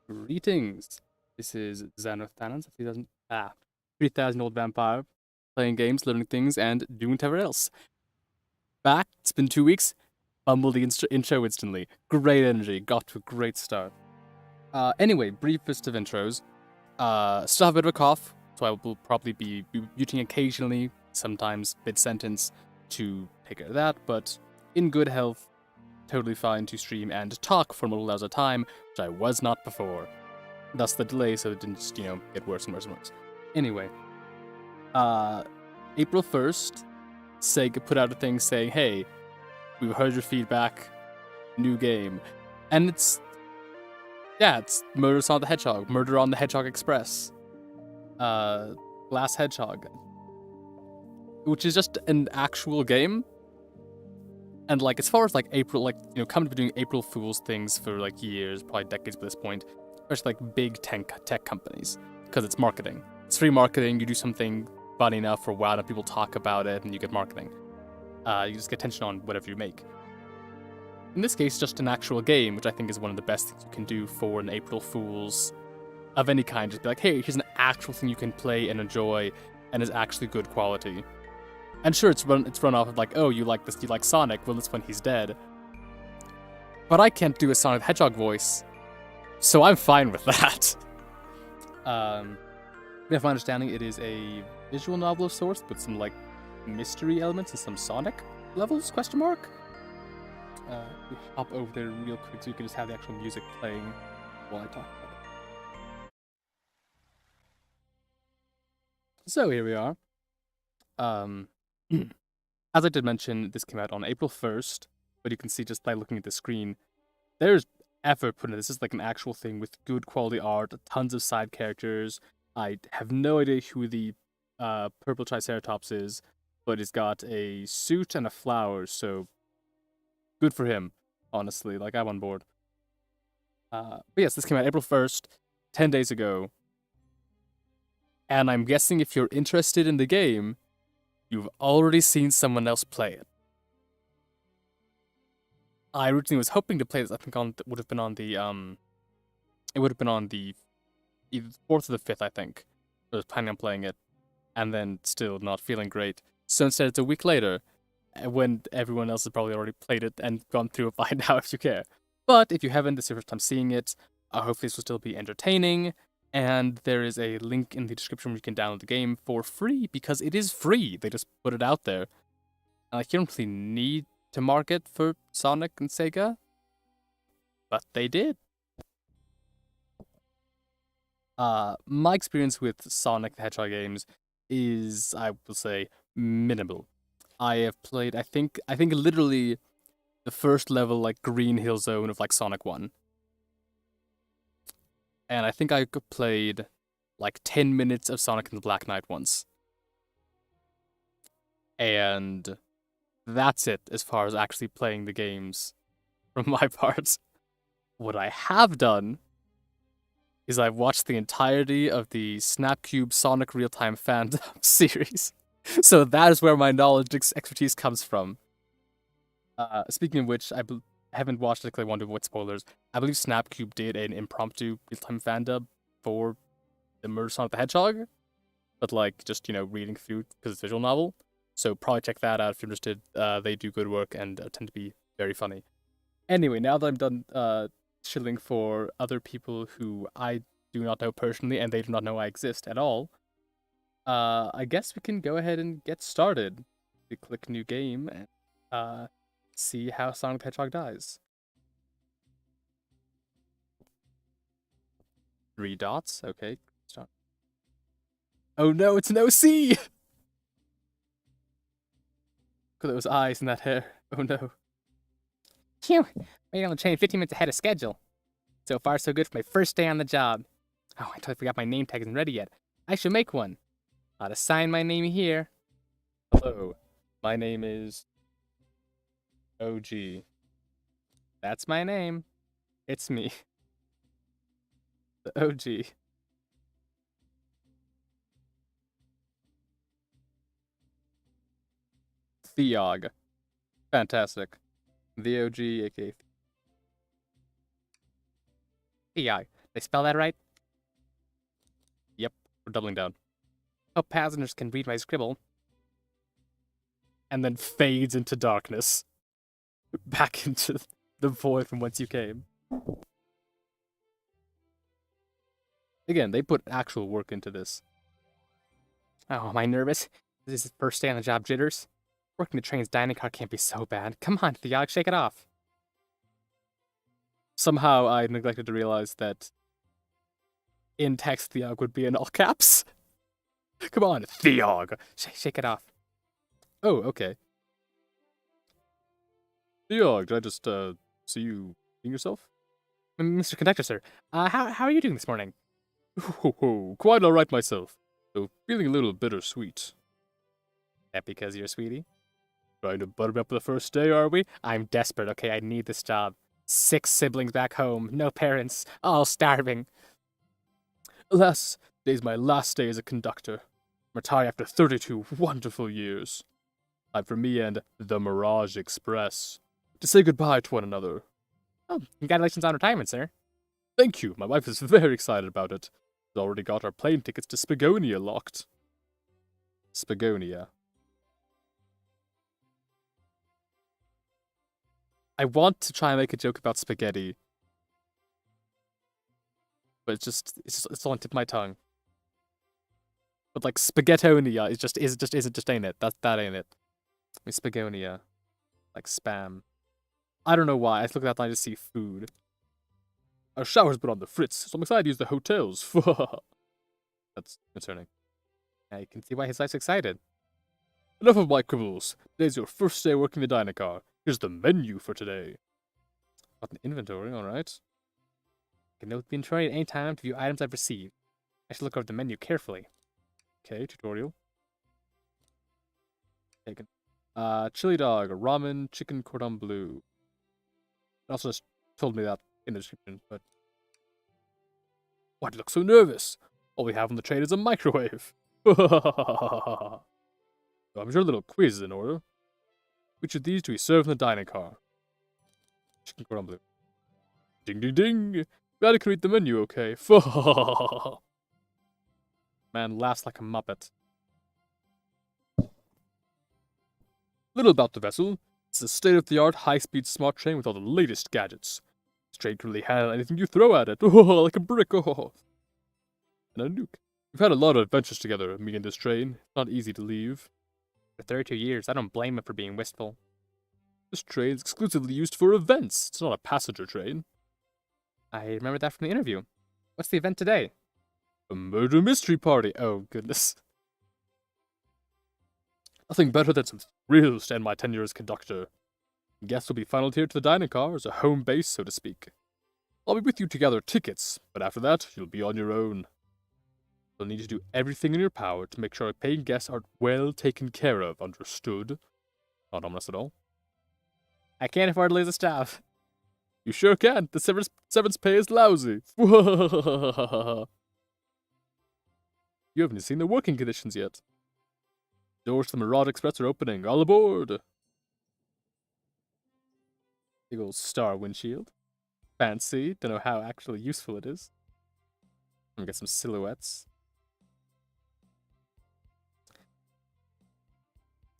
Greetings. This is Zanno Thanalis, 3,000-old vampire, playing games, learning things, and doing whatever else. Back, it's been 2 weeks, bumbled the intro instantly. Great energy, got to a great start. Anyway, briefest of intros. Still have a bit of a cough, so I will probably be muting occasionally, sometimes mid-sentence, to take care of that, but in good health, totally fine to stream and talk for multiple hours at a time, which I was not before. Thus the delay, so it didn't just, get worse and worse and worse. Anyway, April 1st, Sega put out a thing saying, hey, we've heard your feedback, new game. And it's Murder on the Hedgehog, Murder on the Hedgehog Express, Glass Hedgehog, which is just an actual game. And, as far as, April, come to be doing April Fool's things for, years, probably decades at this point, especially, big tech companies, because it's marketing. It's free marketing, you do something funny enough for a while, and people talk about it, and you get marketing. You just get attention on whatever you make. In this case, just an actual game, which I think is one of the best things you can do for an April Fool's of any kind. Just be like, hey, here's an actual thing you can play and enjoy, and is actually good quality. And sure, it's run off of oh, you like this, you like Sonic, well, that's when he's dead. But I can't do a Sonic the Hedgehog voice, so I'm fine with that. If my understanding, it is a visual novel of sorts, with some, mystery elements and some Sonic levels, question mark? We hop over there real quick so you can just have the actual music playing while I talk about it. So here we are. As I did mention, this came out on April 1st, but you can see just by looking at the screen, there's effort put in this. This is an actual thing with good quality art, tons of side characters. I have no idea who the purple Triceratops is, but he's got a suit and a flower, so good for him, honestly. I'm on board. But yes, this came out April 1st, 10 days ago. And I'm guessing if you're interested in the game, you've already seen someone else play it. I originally was hoping to play this. I think it would have been on the either the 4th or the 5th, I think. I was planning on playing it, and then still not feeling great. So instead, it's a week later, when everyone else has probably already played it and gone through it by now, if you care. But if you haven't, this is your first time seeing it. Hopefully this will still be entertaining. And there is a link in the description where you can download the game for free, because it is free. They just put it out there. You don't really need to market for Sonic and Sega, but they did. My experience with Sonic the Hedgehog games is, I will say, minimal. I have played, I think literally the first level, Green Hill Zone of, Sonic 1. And I think I played 10 minutes of Sonic and the Black Knight once. And that's it as far as actually playing the games from my part. What I have done is I've watched the entirety of the Snapcube Sonic Real-Time Fandom series. So that is where my knowledge expertise comes from. Speaking of which, I haven't watched it because I want to avoid spoilers. I believe Snapcube did an impromptu real-time fandom for the Murder Sonic the Hedgehog, but just reading through because it's a visual novel. So probably check that out if you're interested. They do good work and tend to be very funny. Anyway, now that I'm done chilling for other people who I do not know personally and they do not know I exist at all, I guess we can go ahead and get started. We click new game and see how Sonic the Hedgehog dies. 3 dots, okay. Start. Oh no, it's an OC! Look at those eyes and that hair. Oh no. Phew, made it on the train 15 minutes ahead of schedule. So far, so good for my first day on the job. Oh, I totally forgot my name tag isn't ready yet. I should make one. Ought to sign my name here. Hello, my name is OG. That's my name. It's me. The OG. Theog. Fantastic. The OG, aka Theog, They spell that right? Yep, we're doubling down. Hope passengers can read my scribble. And then fades into darkness. Back into the void from whence you came. Again, they put actual work into this. Oh, am I nervous? This is his first day on the job jitters. Working the train's dining car can't be so bad. Come on, Theog, shake it off. Somehow I neglected to realize that in text Theog would be in all caps. Come on, Theog. Shake it off. Oh, okay. Theog, did I just see you being yourself? Mr. Conductor, sir, how are you doing this morning? Quite all right myself, though feeling a little bittersweet. That because you're a sweetie? Trying to butter me up for the first day, are we? I'm desperate, okay? I need this job. 6 siblings back home, no parents, all starving. Alas, today's my last day as a conductor. Retire after 32 wonderful years. Time for me and the Mirage Express to say goodbye to one another. Oh, congratulations on retirement, sir. Thank you. My wife is very excited about it. She's already got our plane tickets to Spagonia locked. Spagonia. I want to try and make a joke about spaghetti, but it's on the tip of my tongue. But like Spaghettonia ain't it. That ain't it. I mean, Spagonia, like spam. I don't know why. I look at that and I just see food. Our shower's been on the fritz, so I'm excited to use the hotels. That's concerning. Yeah, you can see why his wife's excited. Enough of my quibbles. Today's your first day working the Dynacar. Here's the menu for today. Got an inventory, alright. I can note the inventory at any time to view items I've received. I should look over the menu carefully. Okay, tutorial. Taken. Chili dog, ramen, chicken cordon bleu. It also just told me that in the description, but... Why do you look so nervous? All we have on the train is a microwave. So I'm sure a little quiz is in order. Which of these do we serve in the dining car? Chicken cordon bleu. Ding ding ding! Glad I can read the menu, okay? Man laughs like a muppet. Little about the vessel. It's a state-of-the-art, high-speed smart train with all the latest gadgets. This train can really handle anything you throw at it. Oh, like a brick. Oh. And a nuke. We've had a lot of adventures together, me and this train. It's not easy to leave. For 32 years, I don't blame him for being wistful. This train is exclusively used for events. It's not a passenger train. I remember that from the interview. What's the event today? A murder mystery party. Oh, goodness. Nothing better than some thrills to end my tenure as conductor. Guests will be funneled here to the dining car as a home base, so to speak. I'll be with you to gather tickets, but after that, you'll be on your own. You'll need to do everything in your power to make sure our paying guests are well taken care of, understood? Not ominous at all. I can't afford to lose this job. You sure can. The severance pay is lousy. You haven't seen the working conditions yet. Doors to the Mirage Express are opening. All aboard! Big old star windshield. Fancy. Don't know how actually useful it is. I'm gonna get some silhouettes.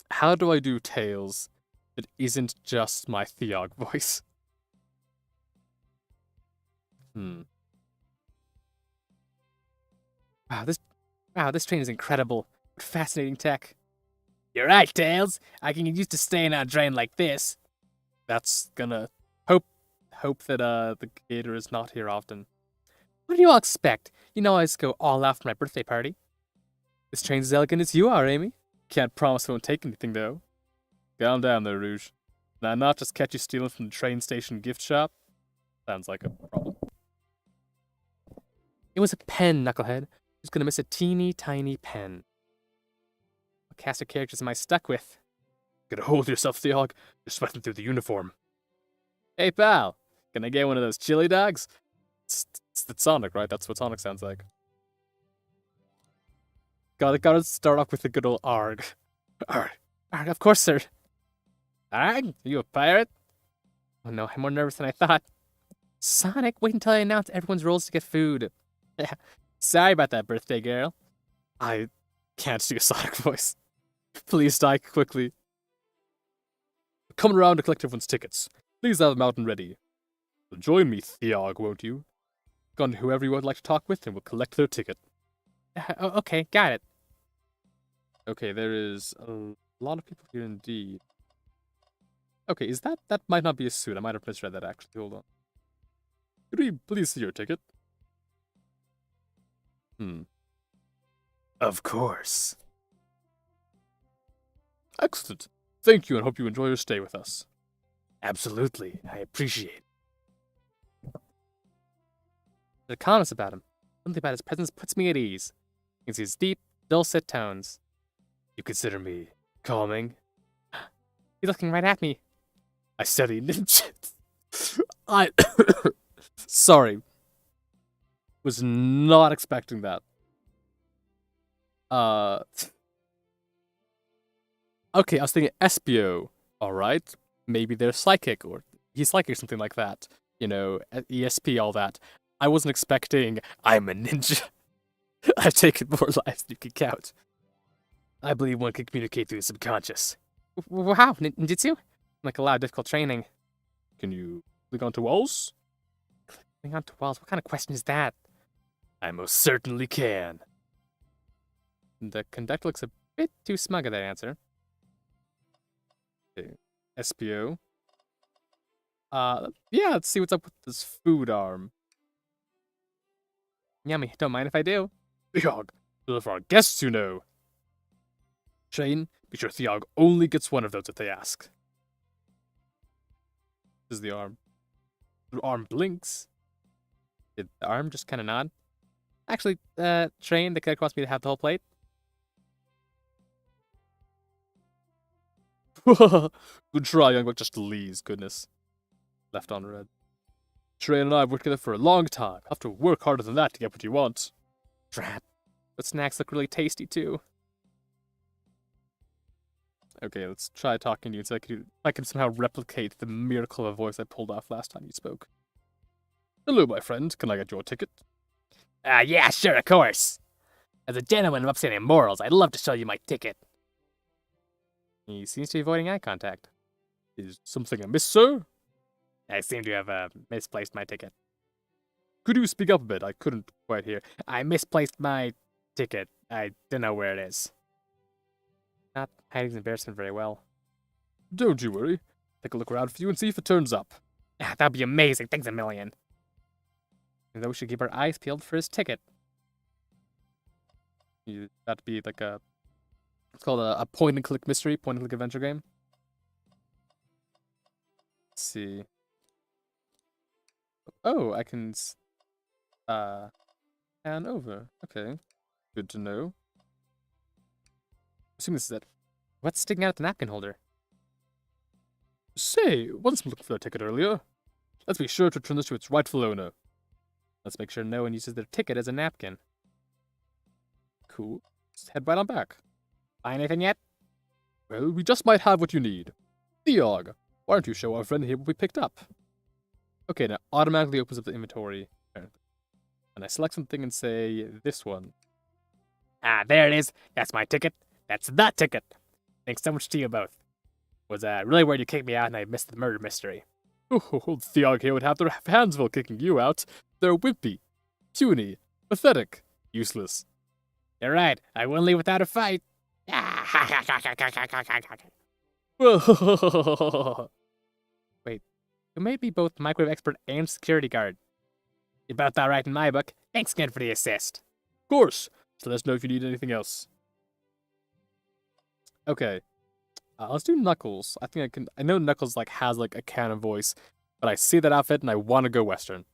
How do I do Tails that isn't just my Theog voice? Wow, this train is incredible. What fascinating tech. You're right, Tails. I can get used to staying on a train like this. That's gonna hope that the gator is not here often. What do you all expect? You know I just go all out for my birthday party. This train's as elegant as you are, Amy. Can't promise it won't take anything, though. Calm down there, Rouge. Did I not just catch you stealing from the train station gift shop? Sounds like a problem. It was a pen, Knucklehead. Who's gonna miss a teeny tiny pen? What cast of characters am I stuck with? Get a hold of yourself, Theog. You're sweating through the uniform. Hey, pal. Can I get one of those chili dogs? It's Sonic, right? That's what Sonic sounds like. Gotta start off with a good old arg. Arg, of course, sir. Arg? Are you a pirate? Oh no, I'm more nervous than I thought. Sonic, wait until I announce everyone's roles to get food. Sorry about that, birthday girl. I can't do a Sonic voice. Please die quickly. Coming around to collect everyone's tickets. Please have them out and ready. Join me, Theog, won't you? Gone to whoever you would like to talk with and we'll collect their ticket. Okay, got it. Okay, there is a lot of people here indeed. Okay, is that might not be a suit. I might have misread that actually. Hold on. Could we please see your ticket? Of course. Excellent. Thank you and hope you enjoy your stay with us. Absolutely. I appreciate it. The calmness about him. Something about his presence puts me at ease. You can see his deep, dulcet tones. You consider me calming? He's looking right at me. I study ninja. Sorry. Was not expecting that. Okay, I was thinking Espio. Alright. Maybe they're psychic, or he's psychic or something like that. You know, ESP, all that. I wasn't expecting I'm a ninja. I've taken more lives than you can count. I believe one can communicate through the subconscious. Wow, ninjutsu? Like a lot of difficult training. Can you click onto walls? Clicking onto walls? What kind of question is that? I most certainly can. The conductor looks a bit too smug at that answer. Okay. SPO. Yeah, let's see what's up with this food arm. Yummy, don't mind if I do. Theog, those are for our guests, you know. Shane, be sure Theog only gets one of those if they ask. This is the arm. The arm blinks. Did the arm just kind of nod? Actually, Train, the character wants me to have the whole plate. Good try, young buck. Just Lee's goodness. Left on red. Train and I have worked together for a long time. Have to work harder than that to get what you want. Drat. But snacks look really tasty, too. Okay, let's try talking to you so I can somehow replicate the miracle of a voice I pulled off last time you spoke. Hello, my friend. Can I get your ticket? Yeah, sure, of course. As a gentleman of upstanding morals, I'd love to show you my ticket. He seems to be avoiding eye contact. Is something amiss, sir? I seem to have misplaced my ticket. Could you speak up a bit? I couldn't quite hear. I misplaced my ticket. I don't know where it is. Not hiding his embarrassment very well. Don't you worry. Take a look around for you and see if it turns up. That'd be amazing. Thanks a million. And then we should keep our eyes peeled for his ticket. That'd be like a... It's called a point-and-click mystery, point-and-click adventure game. Let's see. Oh, I can... pan over. Okay. Good to know. Assume this is it. What's sticking out of the napkin holder? Say, wasn't looking for a ticket earlier. Let's be sure to return this to its rightful owner. Let's make sure no one uses their ticket as a napkin. Cool. Let's head right on back. Find anything yet? Well, we just might have what you need. Theog, why don't you show our friend here what we picked up? Okay, now automatically opens up the inventory. And I select something and say, this one. There it is. That's my ticket. That's the ticket. Thanks so much to you both. Was really worried you kicked me out and I missed the murder mystery. Oh, Theog here would have their hands full kicking you out. They're wimpy, puny, pathetic, useless. You're right. I wouldn't leave without a fight. Wait, you may be both microwave expert and security guard. You're both that right in my book. Thanks again for the assist. Of course. So let us know if you need anything else. Okay. Let's do Knuckles. I think I can... I know Knuckles has a canon voice, but I see that outfit and I want to go Western.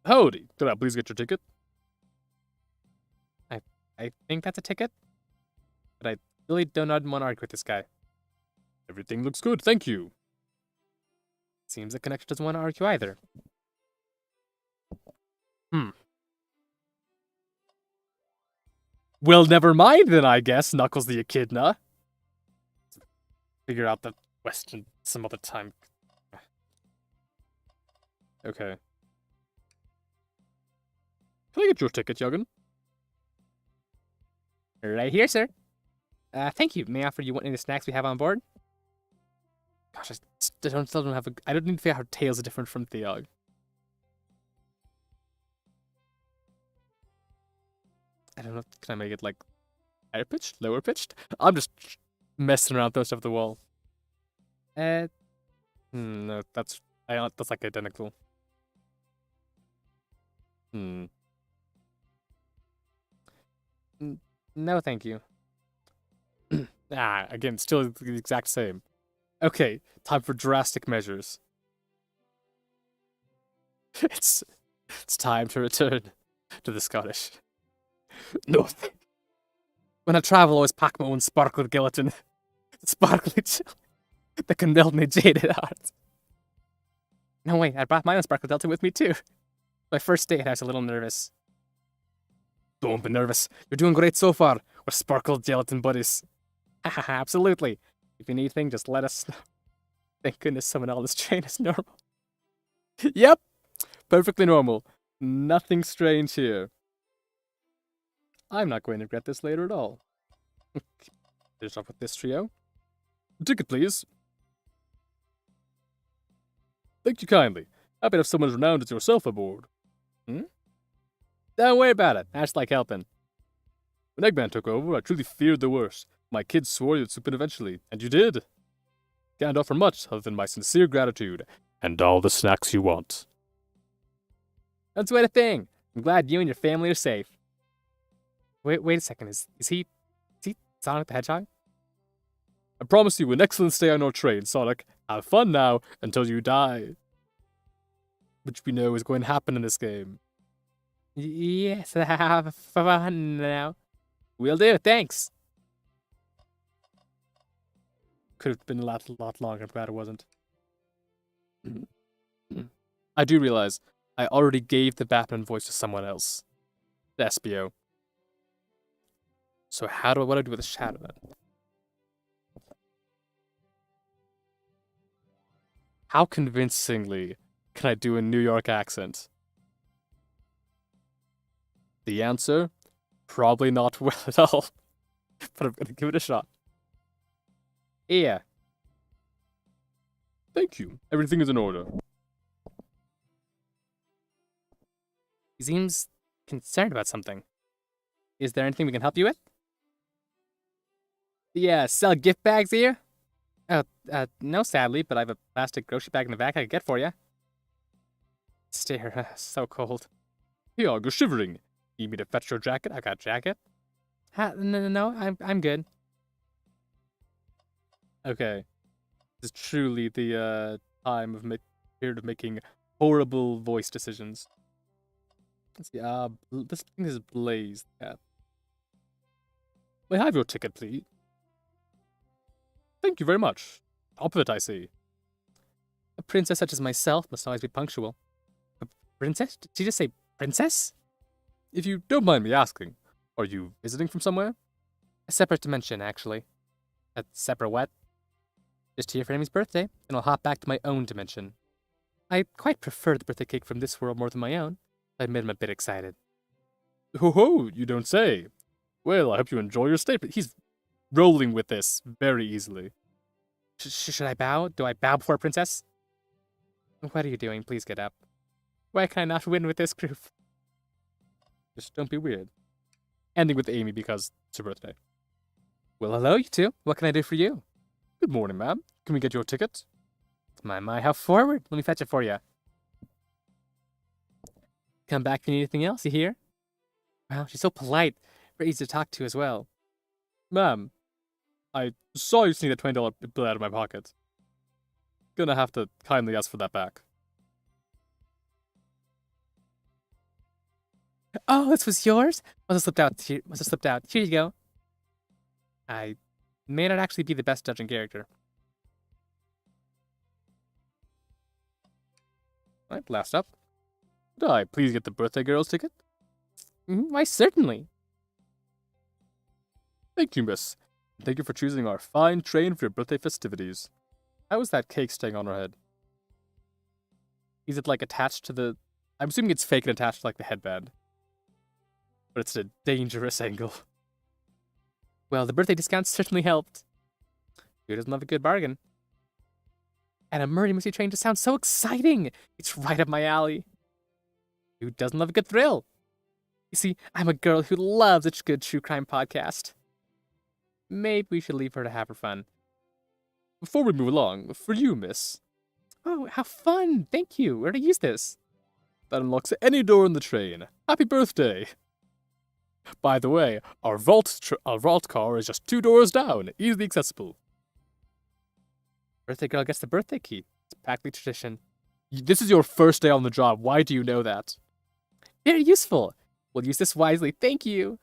Howdy. Could I please get your ticket? I think that's a ticket, but I really don't want to argue with this guy. Everything looks good, thank you. Seems the connector doesn't want to argue either. Well, never mind then, I guess, Knuckles the Echidna. Figure out the Western some other time. Okay. Can I get your ticket, young'un? Right here, sir. Thank you. May I offer you any of the snacks we have on board? Gosh, still don't have a. I don't need to figure out how Tails are different from Theog. I don't know. Can I make it like higher pitched, lower pitched? I'm just messing around, throwing stuff at the wall. No, that's like identical. No, thank you. Again, still the exact same. Okay, time for drastic measures. It's time to return to the Scottish. No. When I travel, I always pack my own sparkle gelatin. Sparkly chill that can melt my jaded heart. No, wait, I brought my own sparkle gelatin with me too. My first date, I was a little nervous. Don't be nervous. You're doing great so far. We're sparkle gelatin buddies. Haha, absolutely. If you need anything, just let us know. Thank goodness someone on this train is normal. Yep, perfectly normal. Nothing strange here. I'm not going to regret this later at all. Finish off with this trio. Ticket, please. Thank you kindly. Happy to have someone as renowned as yourself aboard. Don't worry about it. I just like helping. When Eggman took over, I truly feared the worst. My kids swore you'd swoop in eventually, and you did. Can't offer much other than my sincere gratitude and all the snacks you want. That's quite a thing. I'm glad you and your family are safe. Wait a second. Is he Sonic the Hedgehog? I promise you an excellent stay on our train, Sonic. Have fun now until you die. Which we know is going to happen in this game. Yes, have fun now. Will do, thanks. Could have been a lot longer, I'm glad it wasn't. I do realize I already gave the Batman voice to someone else. The SBO. So what do I do with the shadow then? How convincingly can I do a New York accent? The answer? Probably not well at all. But I'm gonna give it a shot. Yeah. Thank you. Everything is in order. He seems concerned about something. Is there anything we can help you with? Yeah, sell gift bags here? No, sadly, but I have a plastic grocery bag in the back I could get for you. Stare, so cold. Yeah, you're shivering. Need me to fetch your jacket? I got a jacket. No, I'm good. Okay. This is truly the time of period of making horrible voice decisions. Let's see, this thing is Blaze. Yeah. May I have your ticket, please? Thank you very much. Top of it, I see. A princess such as myself must always be punctual. A princess? Did she just say princess? If you don't mind me asking, are you visiting from somewhere? A separate dimension, actually. A separate what? Just here for Amy's birthday, and I'll hop back to my own dimension. I quite prefer the birthday cake from this world more than my own. I admit I'm a bit excited. Ho ho, you don't say. Well, I hope you enjoy your stay. He's rolling with this very easily. Should I bow? Do I bow before a princess? What are you doing? Please get up. Why can I not win with this group? Just don't be weird. Ending with Amy because it's her birthday. Well, hello, you two. What can I do for you? Good morning, ma'am. Can we get your ticket? My, how forward. Let me fetch it for you. Come back if you need anything else, you hear? Wow, she's so polite. Very easy to talk to as well. Ma'am, I saw you sneak that $20 bill out of my pocket. Gonna have to kindly ask for that back. Oh, this was yours? Must have slipped out. Here you go. I may not actually be the best judging character. Right, last up. Could I please get the birthday girl's ticket? Why, certainly. Thank you, miss. Thank you for choosing our fine train for your birthday festivities. How is that cake staying on her head? Is it like attached to the... I'm assuming it's fake and attached to like the headband. But it's a dangerous angle. Well, the birthday discount certainly helped. Who doesn't love a good bargain? And a murder mystery train just sounds so exciting. It's right up my alley. Who doesn't love a good thrill? You see, I'm a girl who loves a good true crime podcast. Maybe we should leave her to have her fun. Before we move along, for you, miss. Oh, how fun! Thank you. Where to use this? That unlocks any door in the train. Happy birthday! By the way, our vault car is just 2 doors down, easily accessible. Birthday girl gets the birthday key. It's practically tradition. This is your first day on the job. Why do you know that? Very useful. We'll use this wisely. Thank you.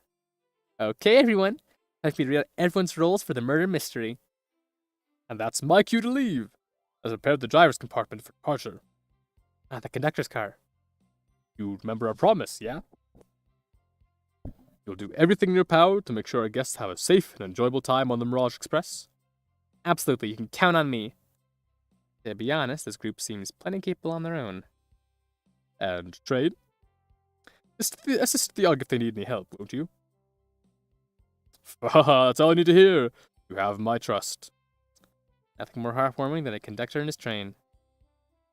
Okay, everyone. Let me read out everyone's roles for the murder mystery. And that's my cue to leave. As prepared the driver's compartment for departure. The conductor's car. You remember our promise, yeah? You'll do everything in your power to make sure our guests have a safe and enjoyable time on the Mirage Express? Absolutely, you can count on me. To be honest, this group seems plenty capable on their own. And train? Assist the UG if they need any help, won't you? Haha, that's all I need to hear. You have my trust. Nothing more heartwarming than a conductor in his train.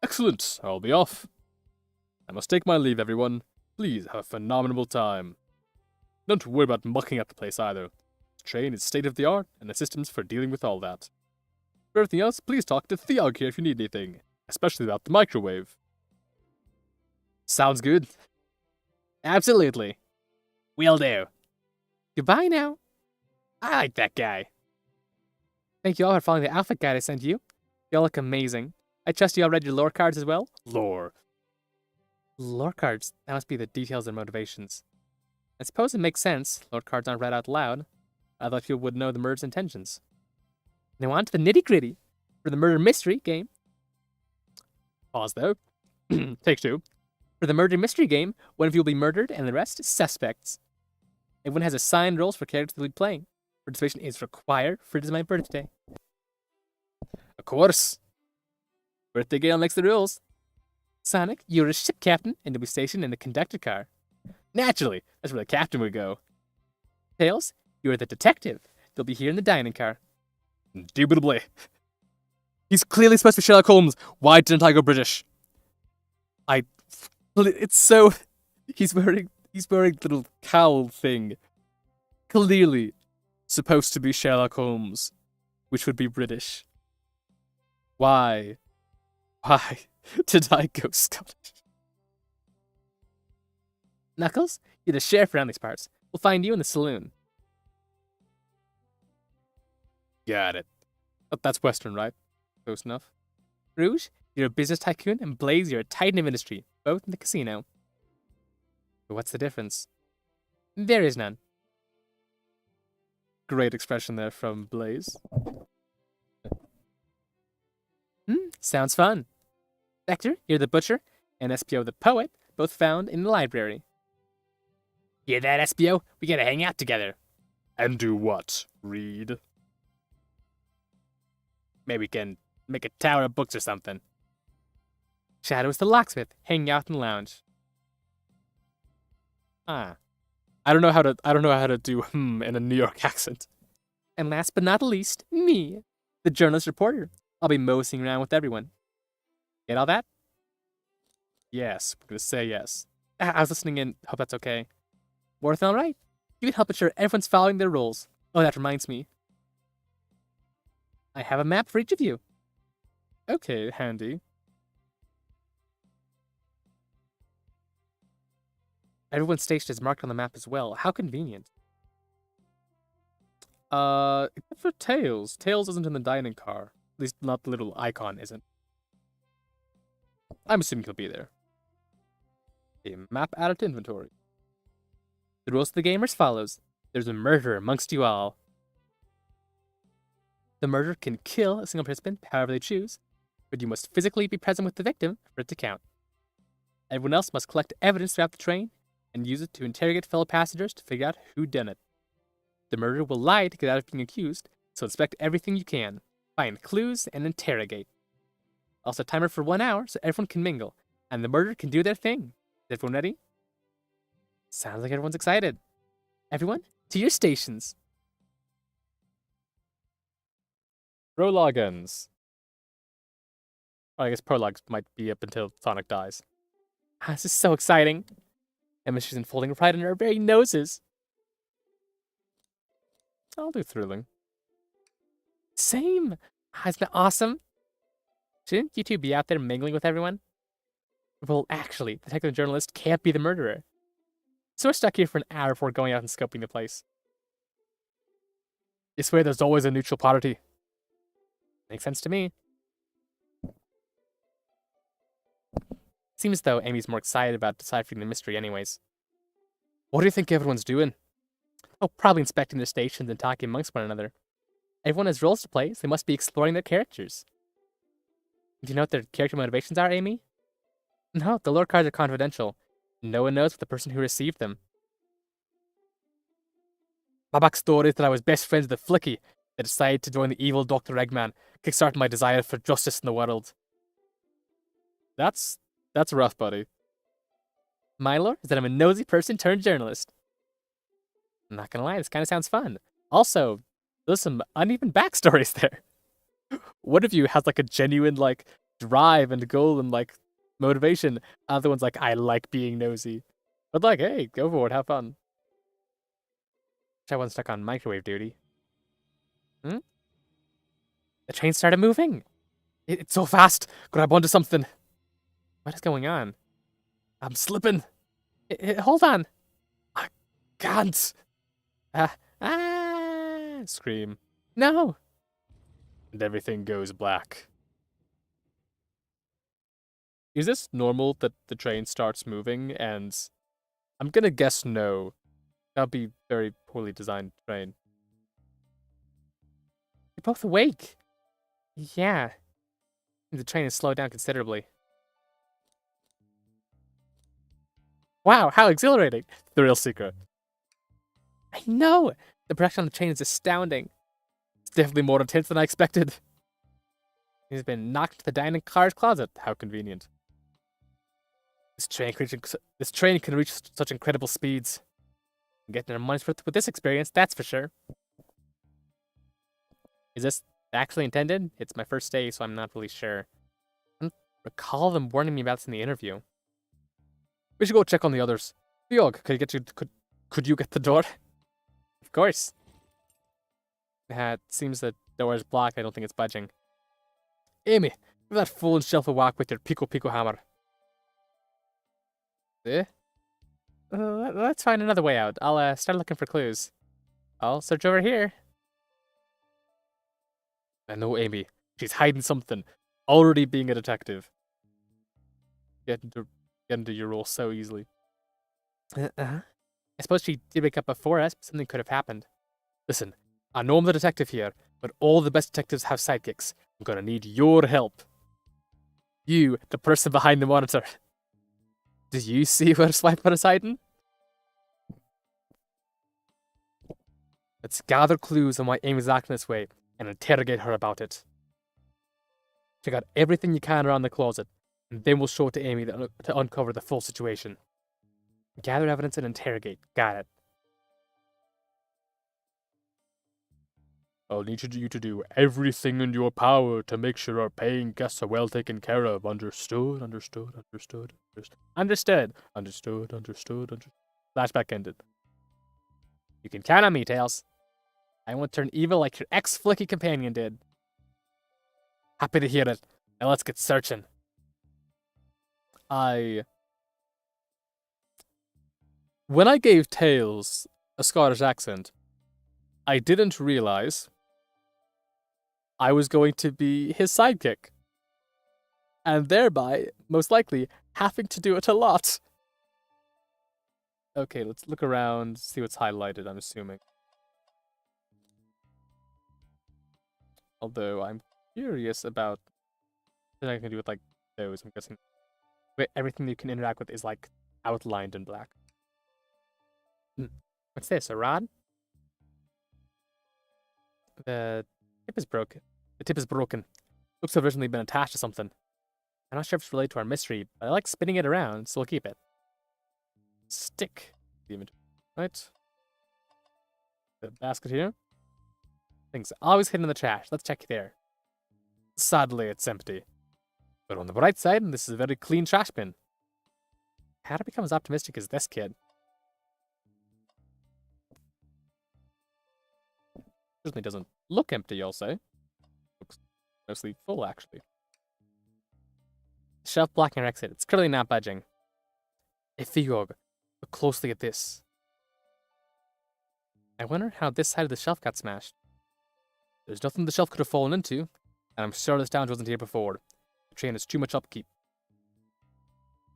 Excellent, I'll be off. I must take my leave, everyone. Please have a phenomenal time. Don't worry about mucking up the place either. The train is state-of-the-art, and the systems for dealing with all that. For everything else, please talk to Theog here if you need anything, especially about the microwave. Sounds good. Absolutely. Will do. Goodbye now. I like that guy. Thank you all for following the outfit guide I sent you. You all look amazing. I trust you all read your lore cards as well? Lore. Lore cards? That must be the details and motivations. I suppose it makes sense. Lore cards aren't read out loud. I thought you would know the murder's intentions. Now on to the nitty-gritty for the murder mystery game. Pause though. Take 2. For the murder mystery game, one of you will be murdered and the rest suspects. Everyone has assigned roles for characters they'll be playing. Participation is required, for it is my birthday. Of course. Birthday girl makes the rules. Sonic, you're a ship captain and you'll be stationed in the conductor car. Naturally, that's where the captain would go. Tails, you're the detective. You'll be here in the dining car. Indubitably. He's clearly supposed to be Sherlock Holmes. Why didn't I go British? It's so... He's wearing little cowl thing. Clearly supposed to be Sherlock Holmes, which would be British. Why did I go Scottish? Knuckles, you're the sheriff around these parts. We'll find you in the saloon. Got it. But that's Western, right? Close enough. Rouge, you're a business tycoon, and Blaze, you're a titan of industry, both in the casino. But what's the difference? There is none. Great expression there from Blaze. Sounds fun. Vector, you're the butcher, and SPO the poet, both found in the library. Hear that, SPO? We gotta hang out together. And do what? Read? Maybe we can make a tower of books or something. Shadow's the locksmith, hanging out in the lounge. I don't know how to do in a New York accent. And last but not least, me, the journalist reporter. I'll be moseying around with everyone. Get all that? Yes, we're gonna say yes. I was listening in. Hope that's okay. Worth all right. You can help ensure everyone's following their roles. Oh, that reminds me. I have a map for each of you. Okay, handy. Everyone's station is marked on the map as well. How convenient. Except for Tails. Tails isn't in the dining car. At least not the little icon isn't. I'm assuming he'll be there. A map added to inventory. The rules of the game are as follows. There's a murderer amongst you all. The murderer can kill a single participant however they choose, but you must physically be present with the victim for it to count. Everyone else must collect evidence throughout the train and use it to interrogate fellow passengers to figure out who done it. The murderer will lie to get out of being accused, so inspect everything you can, find clues, and interrogate. Also, timer for 1 hour so everyone can mingle. and the murderer can do their thing. Is everyone ready? Sounds like everyone's excited. Everyone, to your stations. Prologue ends. Well, I guess prologues might be up until Sonic dies. This is so exciting. And she's unfolding right under our very noses. I'll do thrilling. Same. It's been awesome. Shouldn't you two be out there mingling with everyone? Well, actually, the detective journalist can't be the murderer. So we're stuck here for an hour before going out and scoping the place. You swear there's always a neutral party. Makes sense to me. Seems as though Amy's more excited about deciphering the mystery anyways. What do you think everyone's doing? Oh, probably inspecting the stations and talking amongst one another. Everyone has roles to play, so they must be exploring their characters. Do you know what their character motivations are, Amy? No, the lore cards are confidential. No one knows but the person who received them. My backstory is that I was best friends with the Flicky that decided to join the evil Dr. Eggman, kickstarting my desire for justice in the world. That's rough, buddy. My lore is that I'm a nosy person turned journalist. I'm not gonna lie, this kind of sounds fun. Also, there's some uneven backstories there. One of you has like a genuine like drive and goal and like motivation. Other one's like, I like being nosy. But like, hey, go for it, have fun. I wasn't stuck on microwave duty. The train started moving. It's so fast. Grab onto something. What is going on? I'm slipping. Hold on. I can't. Scream. No. And everything goes black. Is this normal that the train starts moving? And I'm gonna guess no. That'll be very poorly designed train. You're both awake. Yeah. The train has slowed down considerably. Wow, how exhilarating. Thrill seeker. I know. The production on the train is astounding. It's definitely more intense than I expected. He's been knocked to the dining car's closet. How convenient. This train can reach such incredible speeds. I'm getting our money's worth with this experience, that's for sure. Is this actually intended? It's my first day, so I'm not really sure. I don't recall them warning me about this in the interview. We should go check on the others. Biog, could you get the door? Of course. It seems the door is blocked. I don't think it's budging. Amy, give that fool and shelf a whack with your pico hammer. Eh? Let's find another way out. I'll start looking for clues. I'll search over here. I know Amy. She's hiding something. Already being a detective. Get into your role so easily. I suppose she did wake up before us, but something could have happened. Listen, I know I'm the detective here, but all the best detectives have sidekicks. I'm gonna need your help. You, the person behind the monitor. Do you see where Swiper is hiding? Let's gather clues on why Amy's acting this way and interrogate her about it. Check out everything you can around the closet, and then we'll show it to Amy to uncover the full situation. Gather evidence and interrogate. Got it. I'll need you to do everything in your power to make sure our paying guests are well taken care of. Understood? Understood. Flashback ended. You can count on me, Tails. I won't turn evil like your ex-flicky companion did. Happy to hear it. Now let's get searching. When I gave Tails a Scottish accent, I didn't realize I was going to be his sidekick. And thereby, most likely, having to do it a lot. Okay, let's look around, see what's highlighted, I'm assuming. Although, I'm curious about what I can do with, like, those, I'm guessing. But everything you can interact with is, like, outlined in black. What's this, a rod? The tip is broken. The tip is broken. Looks to have originally been attached to something. I'm not sure if it's related to our mystery, but I like spinning it around, so we'll keep it. Stick. The inventory. Right. The basket here. Things always hidden in the trash. Let's check there. Sadly, it's empty. But on the bright side, this is a very clean trash bin. How to become as optimistic as this kid? Certainly doesn't look empty, I'll say. Looks mostly full, actually. Shelf blocking our exit. It's currently not budging. Ethiog, look closely at this. I wonder how this side of the shelf got smashed. There's nothing the shelf could have fallen into, and I'm sure this damage wasn't here before. The train has too much upkeep.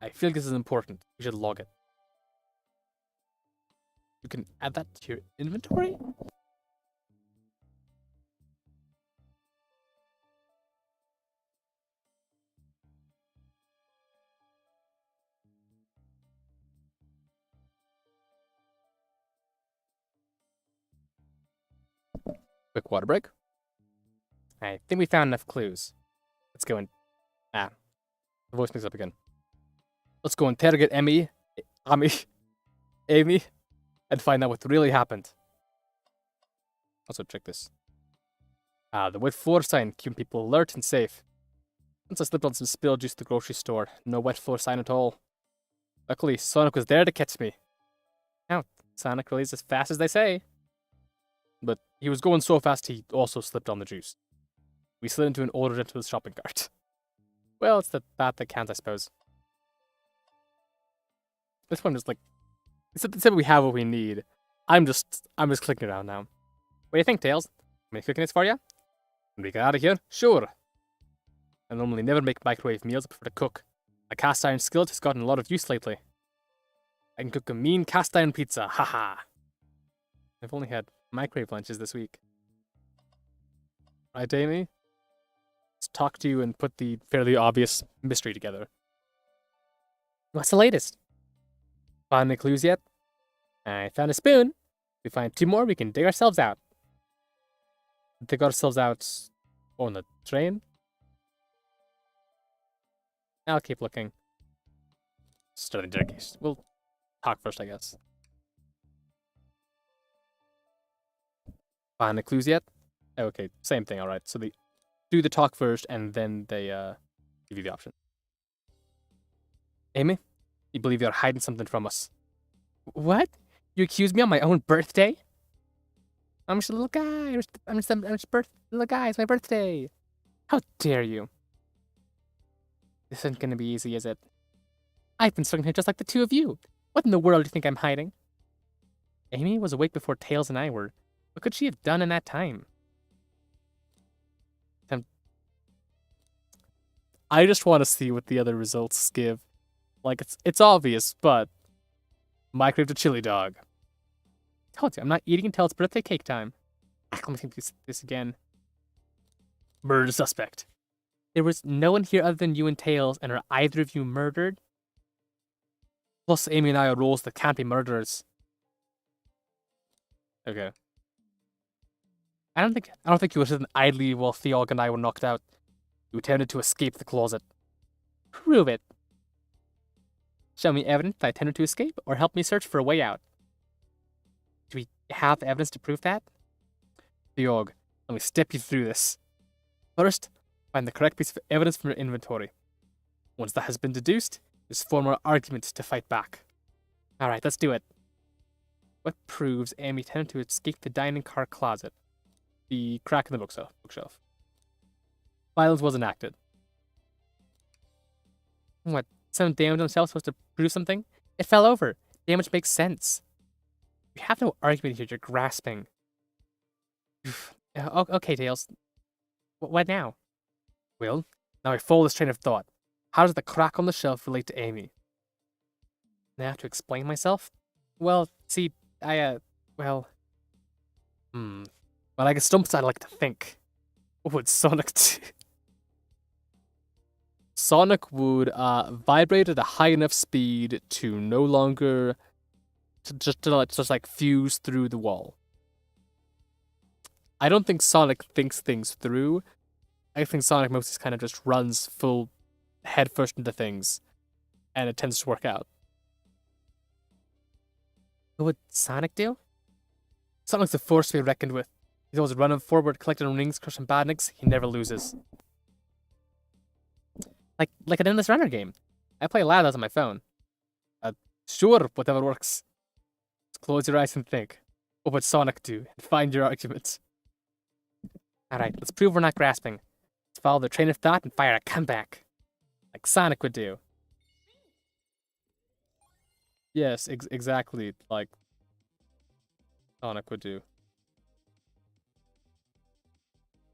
I feel this is important. We should log it. You can add that to your inventory? Quick water break. I think we found enough clues. Let's go and... the voice mixes up again. Let's go interrogate Amy, and find out what really happened. Also, check this. The wet floor sign, keeping people alert and safe. Once I slipped on some spilled juice at the grocery store. No wet floor sign at all. Luckily, Sonic was there to catch me. Now, Sonic really is as fast as they say. But he was going so fast he also slipped on the juice. We slid into and ordered into his shopping cart. Well, it's the that counts, I suppose. This one is like, it said we have what we need. I'm just clicking around now. What do you think, Tails? Am I cooking this for you? When we get out of here? Sure. I normally never make microwave meals, I prefer to cook. My cast iron skillet has gotten a lot of use lately. I can cook a mean cast iron pizza, haha. I've only had microwave lunches this week. Right, Amy? Let's talk to you and put the fairly obvious mystery together. What's the latest? Found any clues yet? I found a spoon. If we find 2 more, we can dig ourselves out. Dig ourselves out on the train? I'll keep looking. Starting the case. We'll talk first, I guess. Find the clues yet? Okay, same thing, alright. So they do the talk first, and then they give you the option. Amy, you believe you're hiding something from us. What? You accuse me on my own birthday? I'm just a little guy. I'm just a little guy. It's my birthday. How dare you? This isn't gonna be easy, is it? I've been stuck here just like the 2 of you. What in the world do you think I'm hiding? Amy was awake before Tails and I were. What could she have done in that time? I just want to see what the other results give. Like, it's obvious, but... Microwave the chili dog. Told you, I'm not eating until it's birthday cake time. Let me think this again. Murder suspect. There was no one here other than you and Tails, and are either of you murdered? Plus, Amy and I are roles that can't be murderers. Okay. I don't think you were sitting idly while Theog and I were knocked out. You attempted to escape the closet. Prove it. Show me evidence that I attempted to escape, or help me search for a way out. Do we have evidence to prove that? Theog, let me step you through this. First, find the correct piece of evidence from your inventory. Once that has been deduced, just form our argument to fight back. Alright, let's do it. What proves Amy attempted to escape the dining car closet? The crack in the bookshelf. Violence was enacted. What? Some damage on the shelf supposed to prove something? It fell over. Damage makes sense. We have no argument here. You're grasping. Okay, Tails. What now? Well, now I follow this train of thought. How does the crack on the shelf relate to Amy? Now I have to explain myself? Well, see, well, I guess sometimes I like to think. What would Sonic do? Sonic would vibrate at a high enough speed to no longer just like fuse through the wall. I don't think Sonic thinks things through. I think Sonic mostly kind of just runs full head first into things, and it tends to work out. What would Sonic do? Sonic's a force to be reckoned with. He's always running forward, collecting rings, crushing badniks. He never loses. Like an endless runner game. I play a lot of those on my phone. Sure, whatever works. Just close your eyes and think. What would Sonic do? And find your arguments. Alright, let's prove we're not grasping. Let's follow the train of thought and fire a comeback. Like Sonic would do. Yes, exactly like Sonic would do.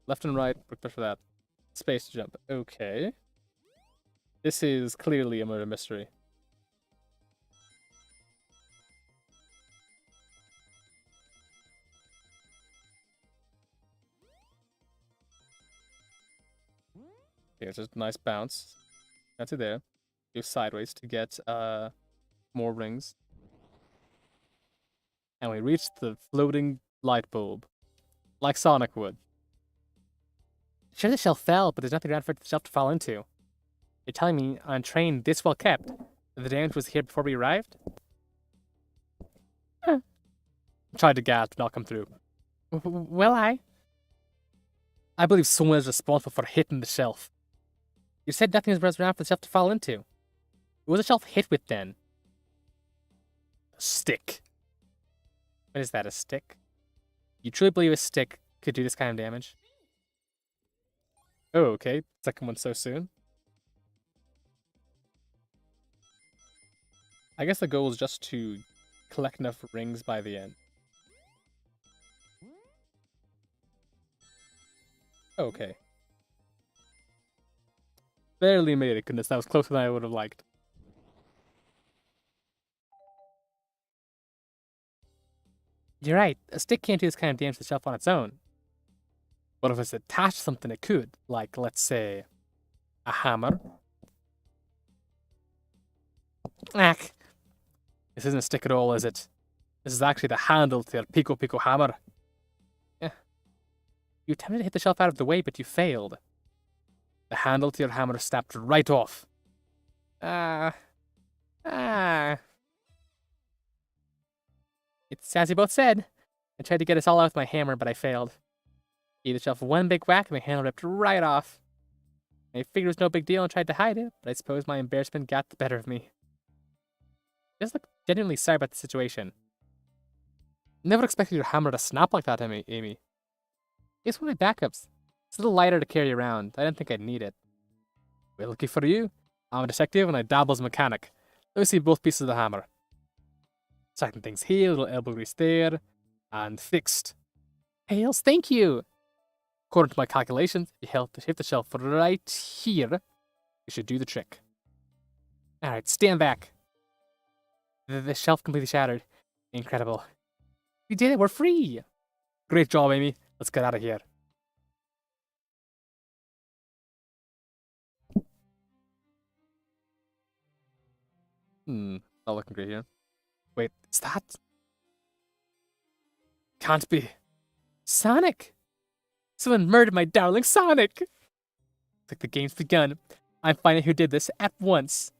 Left and right, work better for that. Space to jump. Okay. This is clearly a murder mystery. Okay, it's just a nice bounce. That's it there. Go sideways to get more rings. And we reach the floating light bulb. Like Sonic would. Sure, the shelf fell, but there's nothing around for the shelf to fall into. You're telling me, on a train this well kept, that the damage was here before we arrived? Huh. Tried to gasp, not come through. Well, I believe someone is responsible for hitting the shelf. You said nothing was around for the shelf to fall into. What was the shelf hit with then? A stick. What is that, a stick? You truly believe a stick could do this kind of damage? Oh, okay. Second one so soon. I guess the goal is just to collect enough rings by the end. Okay. Barely made it, goodness, that was closer than I would have liked. You're right, a stick can't do this kind of damage to the shelf on its own. But if it's attached to something, it could. Like, let's say, a hammer. Ack. This isn't a stick at all, is it? This is actually the handle to your Pico Pico hammer. Yeah. You attempted to hit the shelf out of the way, but you failed. The handle to your hammer snapped right off. It's as you both said. I tried to get us all out with my hammer, but I failed. Gave the shelf one big whack and my handle ripped right off. I figured it was no big deal and tried to hide it, but I suppose my embarrassment got the better of me. Just look genuinely sorry about the situation. Never expected your hammer to snap like that, Amy. It's one of my backups. It's a little lighter to carry around. I didn't think I'd need it. Well, lucky for you. I'm a detective and I dabble as a mechanic. Let me see both pieces of the hammer. Second things here, little elbow grease there, and fixed. Hails, thank you! According to my calculations, if you hit the shelf right here, you should do the trick. Alright, stand back. The shelf completely shattered. Incredible. We did it, we're free! Great job, Amy. Let's get out of here. Not looking great here. Wait, is that? Can't be. Sonic! Someone murdered my darling Sonic! Looks like the game's begun. I'm finding who did this at once.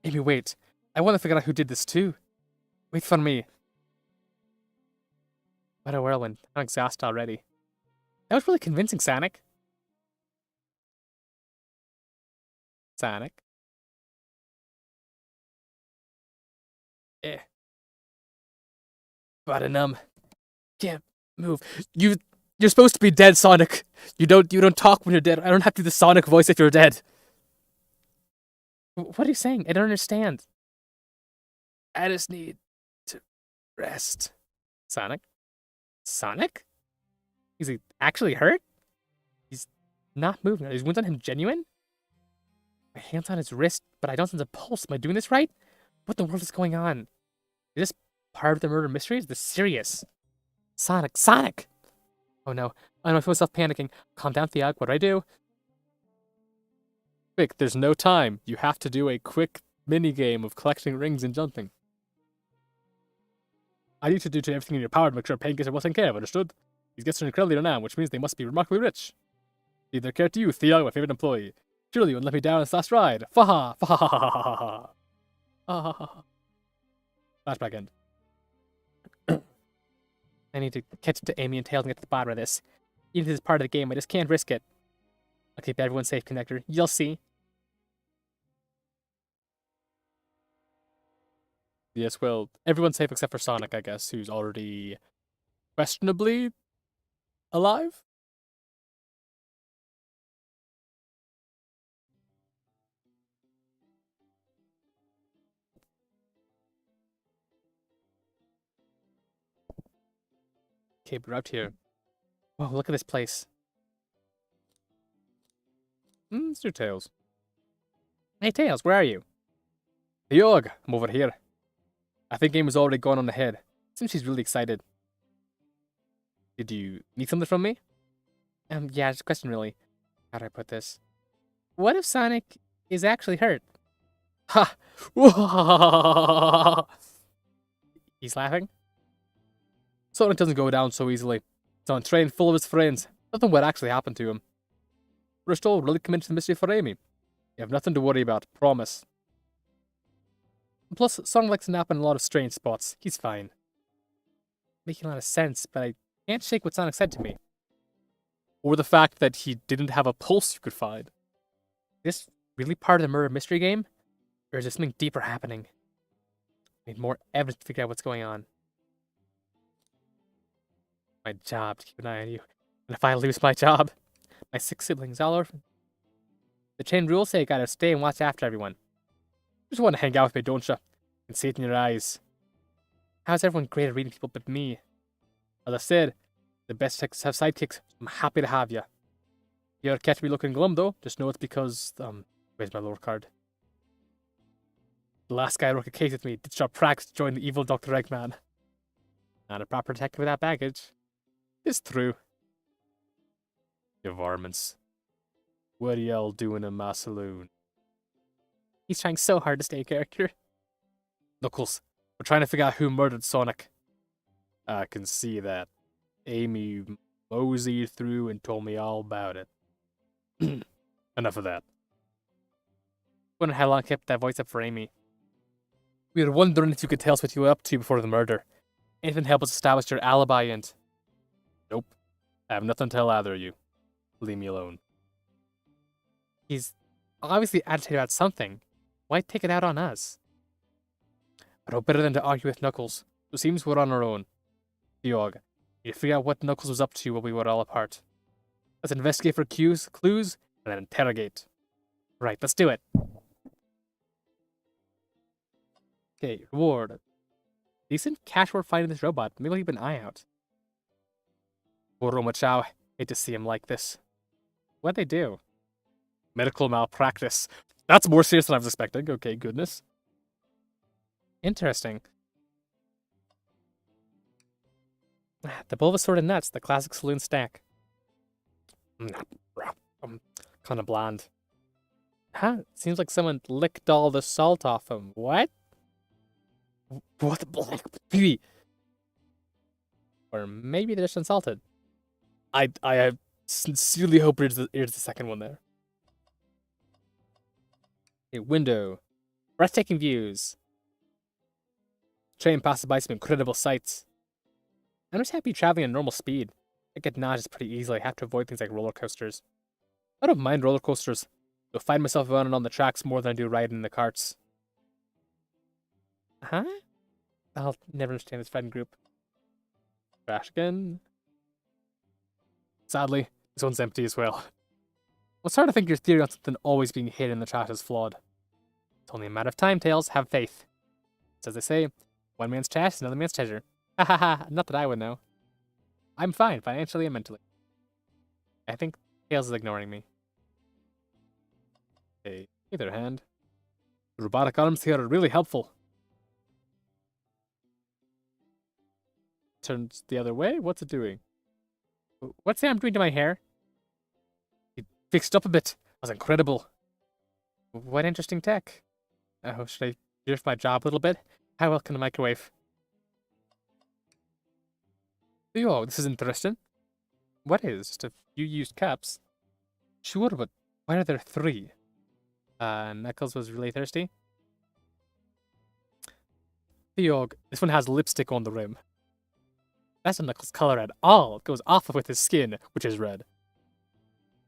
Amy, wait. I want to figure out who did this too. Wait for me. What a whirlwind. I'm exhausted already. That was really convincing, Sonic. Sonic? Body numb. Can't move. You're supposed to be dead, Sonic. You don't talk when you're dead. I don't have to do the Sonic voice if you're dead. What are you saying? I don't understand. I just need to rest. Sonic? Sonic? Is he actually hurt? He's not moving. Are these wounds on him genuine? My hand's on his wrist, but I don't sense a pulse. Am I doing this right? What in the world is going on? Is this part of the murder mystery? Is this serious? Sonic! Sonic! Oh no. I don't feel myself panicking. Calm down, Theog. What do I do? Quick, there's no time. You have to do a quick mini-game of collecting rings and jumping. I need to do everything in your power to make sure Pain gets wasn't care of, understood? These guests are incredibly renowned, which means they must be remarkably rich. Leave their care to you, Theo, my favorite employee. Surely you wouldn't let me down on this last ride. Faha! Faha! Ah. Flashback end. I need to catch up to Amy and Tails and get to the bottom of this. Even if this is part of the game, I just can't risk it. I'll keep everyone safe, Connector. You'll see. Yes, well, everyone's safe except for Sonic, I guess, who's already questionably alive? Okay, we're out here. Whoa, look at this place. It's your Tails. Hey, Tails, where are you? Hey, Yog, I'm over here. I think game was already gone on ahead. Seems she's really excited. Did you need something from me? Yeah, just a question, really. How do I put this? What if Sonic is actually hurt? Ha! He's laughing? Sonic doesn't go down so easily. He's on a train full of his friends. Nothing would actually happen to him. We're still really committed to the mystery for Amy. You have nothing to worry about, promise. And plus, Sonic likes to nap in a lot of strange spots. He's fine. Making a lot of sense, but I can't shake what Sonic said to me. Or the fact that he didn't have a pulse you could find. Is this really part of the murder mystery game? Or is there something deeper happening? I need more evidence to figure out what's going on. My job to keep an eye on you. And if I lose my job, my 6 siblings all orphaned. The chain rules say I gotta stay and watch after everyone. You just want to hang out with me, don't you? I can see it in your eyes. How's everyone great at reading people but me? As I said, the best texts have sidekicks. I'm happy to have you. You ever catch me looking glum, though? Just know it's because, where's my lore card? The last guy who worked a case with me ditched our practice to join the evil Dr. Eggman. Not a proper detective without baggage. It's true. You varmints. What are y'all doing in my saloon? He's trying so hard to stay a character. Knuckles, we're trying to figure out who murdered Sonic. I can see that. Amy moseyed through and told me all about it. Enough of that. Wonder how long I kept that voice up for Amy. We were wondering if you could tell us what you were up to before the murder. Anything to help us establish your alibi and... Nope. I have nothing to tell either of you. Leave me alone. He's obviously agitated about something. Why take it out on us? I know better than to argue with Knuckles. It seems we're on our own. Georg, you figure out what Knuckles was up to while we were all apart. Let's investigate for clues, and then interrogate. Right, let's do it. Okay, reward. Decent cash for finding this robot. Maybe we'll keep an eye out. Roma Chow. Hate to see him like this. What'd they do? Medical malpractice. That's more serious than I was expecting. Okay, goodness. Interesting. The Bulbasaur nuts, the classic saloon snack. Kind of bland. Huh? Seems like someone licked all the salt off him. What? What the Or maybe they're just insulted. I sincerely hope here's the second one there. A window. Breathtaking views. Train passes by some incredible sights. I'm just happy traveling at normal speed. I get nauseous pretty easily. I have to avoid things like roller coasters. I don't mind roller coasters. You'll find myself running on the tracks more than I do riding in the carts. Huh? I'll never understand this friend group. Trash again? Sadly, this one's empty as well. I'm starting to think your theory on something always being hidden in the trash is flawed. It's only a matter of time, Tails. Have faith. It's as they say, one man's trash is another man's treasure. Ha ha ha, not that I would know. I'm fine, financially and mentally. I think Tails is ignoring me. Hey, either hand. The robotic arms here are really helpful. Turns the other way? What's it doing? What's the arm doing to my hair? It fixed up a bit. That's incredible. What interesting tech. Oh, should I drift my job a little bit? How well can the microwave? Oh, this is interesting. What is? Just a few used cups? Sure, but why are there 3? Knuckles was really thirsty. Theog, this one has lipstick on the rim. That's not Knuckles' color at all. It goes off with his skin, which is red.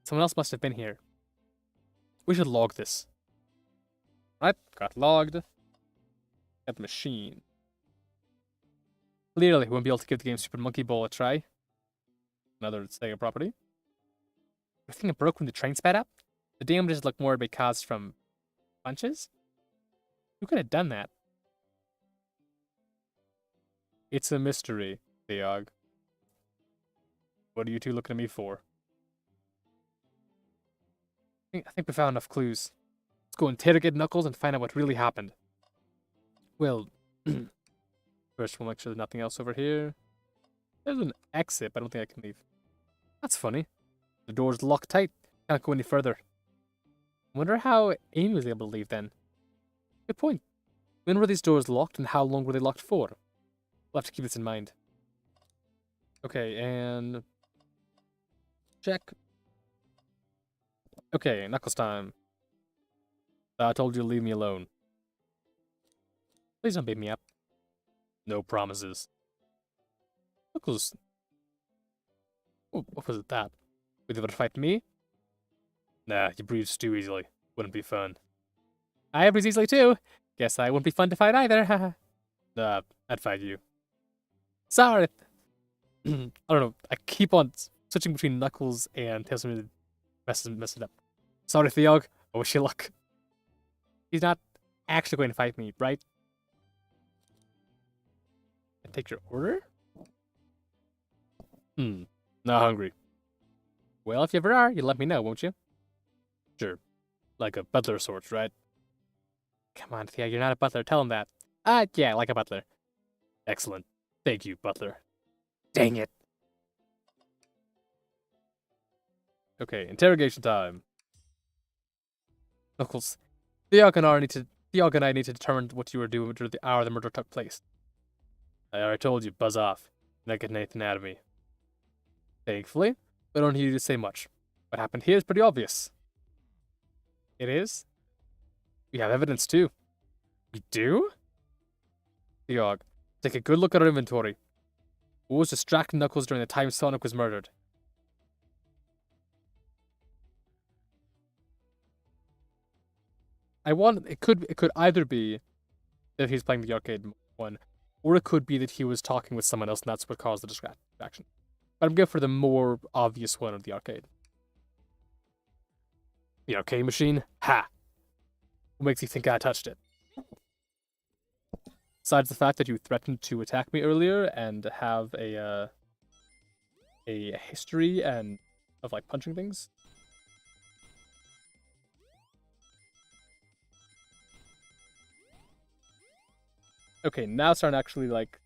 Someone else must have been here. We should log this. Right, got logged. Got the machine. Clearly, we won't be able to give the game Super Monkey Ball a try. Another Sega property. I think it broke when the train sped up. The damages look more caused from punches. Who could have done that? It's a mystery, Theog. What are you two looking at me for? I think we found enough clues. Let's go interrogate Knuckles and find out what really happened. Well, first we'll make sure there's nothing else over here. There's an exit, but I don't think I can leave. That's funny. The door's locked tight. Can't go any further. I wonder how Amy was able to leave then. Good point. When were these doors locked and how long were they locked for? We'll have to keep this in mind. Okay, and... check. Okay, Knuckles time. I told you to leave me alone. Please don't beat me up. No promises. Knuckles... oh, what was it that? Would you ever fight me? Nah, you breathe too easily. Wouldn't be fun. I breathe easily too. Guess I wouldn't be fun to fight either. Nah, I'd fight you. Sorry. I don't know. I keep on switching between Knuckles and Tails to mess it up. Sorry, Theog. I wish you luck. He's not actually going to fight me, right? I take your order? Not hungry. Well, if you ever are, you'll let me know, won't you? Sure. Like a butler of sorts, right? Come on, Theo, you're not a butler. Tell him that. Yeah, like a butler. Excellent. Thank you, butler. Dang it. Okay, interrogation time. Knuckles, Theog and I need to determine what you were doing during the hour the murder took place. I already told you, buzz off. Not getting anything out of me. Thankfully, I don't need you to say much. What happened here is pretty obvious. It is? We have evidence too. We do? Theog, take a good look at our inventory. Who was distracting Knuckles during the time Sonic was murdered? It could either be that he's playing the arcade one, or it could be that he was talking with someone else and that's what caused the distraction. But I'm going for the more obvious one of the arcade. The arcade machine? Ha! What makes you think I touched it? Besides the fact that you threatened to attack me earlier and have a history of like punching things. Okay, now it's starting to actually like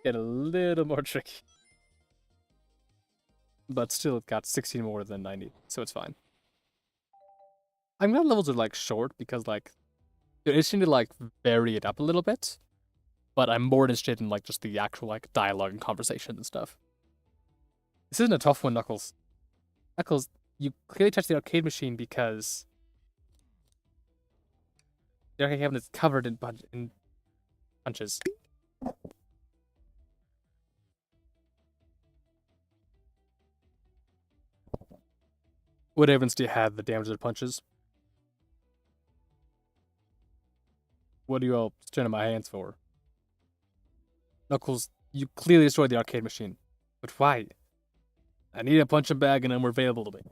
get a little more tricky. But still, it got 16 more than 90, so it's fine. I'm glad levels are like short because like they're interesting to like vary it up a little bit. But I'm more interested in like just the actual like dialogue and conversation and stuff. This isn't a tough one, Knuckles. Knuckles, you clearly touched the arcade machine because the arcade cabinet is covered in punches. What evidence do you have that damages are punches? What are you all standing my hands for? Knuckles, you clearly destroyed the arcade machine. But why? I need a punching bag and I'm available to me.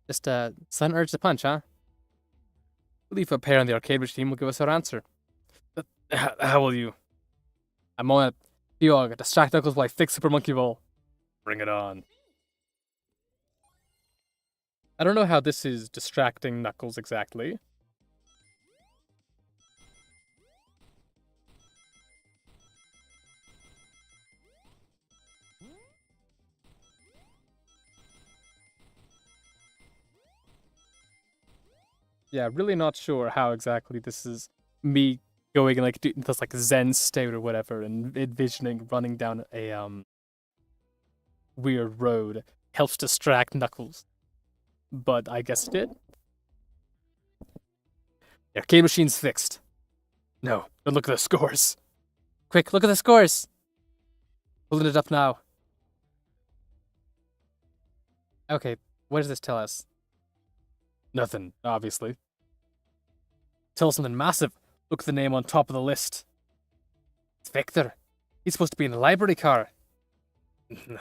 Just sudden urge to punch, huh? Leave a pair on the arcade machine will give us our answer. But how will you? I'm on it. Theog, distract Knuckles while I fix Super Monkey Ball. Bring it on. I don't know how this is distracting Knuckles exactly. Yeah, really not sure how exactly this is me going and like doing this like Zen state or whatever and envisioning running down a weird road helps distract Knuckles. But I guess it did. The arcade machine's fixed. No, but look at the scores. Quick, look at the scores. Pulling it up now. Okay, what does this tell us? Nothing, obviously. Tell us something massive. Look at the name on top of the list. It's Victor. He's supposed to be in the library car. The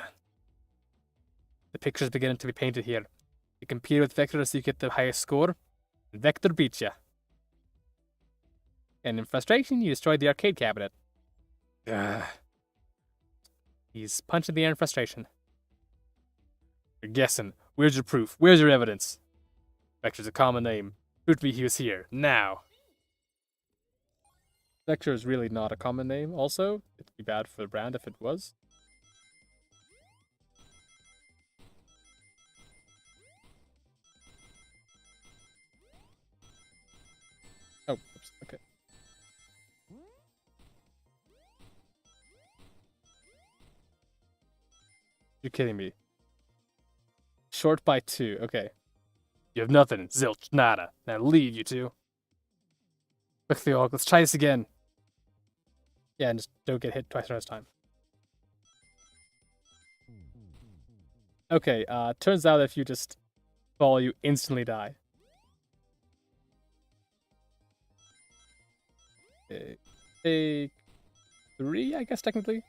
picture's beginning to be painted here. You compete with Vector so you get the highest score, and Vector beats you. And in frustration, you destroyed the arcade cabinet. He's punching the air in frustration. You're guessing. Where's your proof? Where's your evidence? Vector's a common name. Prove to me he was here. Now. Vector is really not a common name, also. It'd be bad for the brand if it was. Oh, oops, okay. You're kidding me. Short by 2, okay. You have nothing, zilch, nada. Now leave, you two. Quick, Theo, let's try this again. Yeah, and just don't get hit twice in a time. Okay, turns out if you just fall, you instantly die. Okay. Take 3, I guess, technically.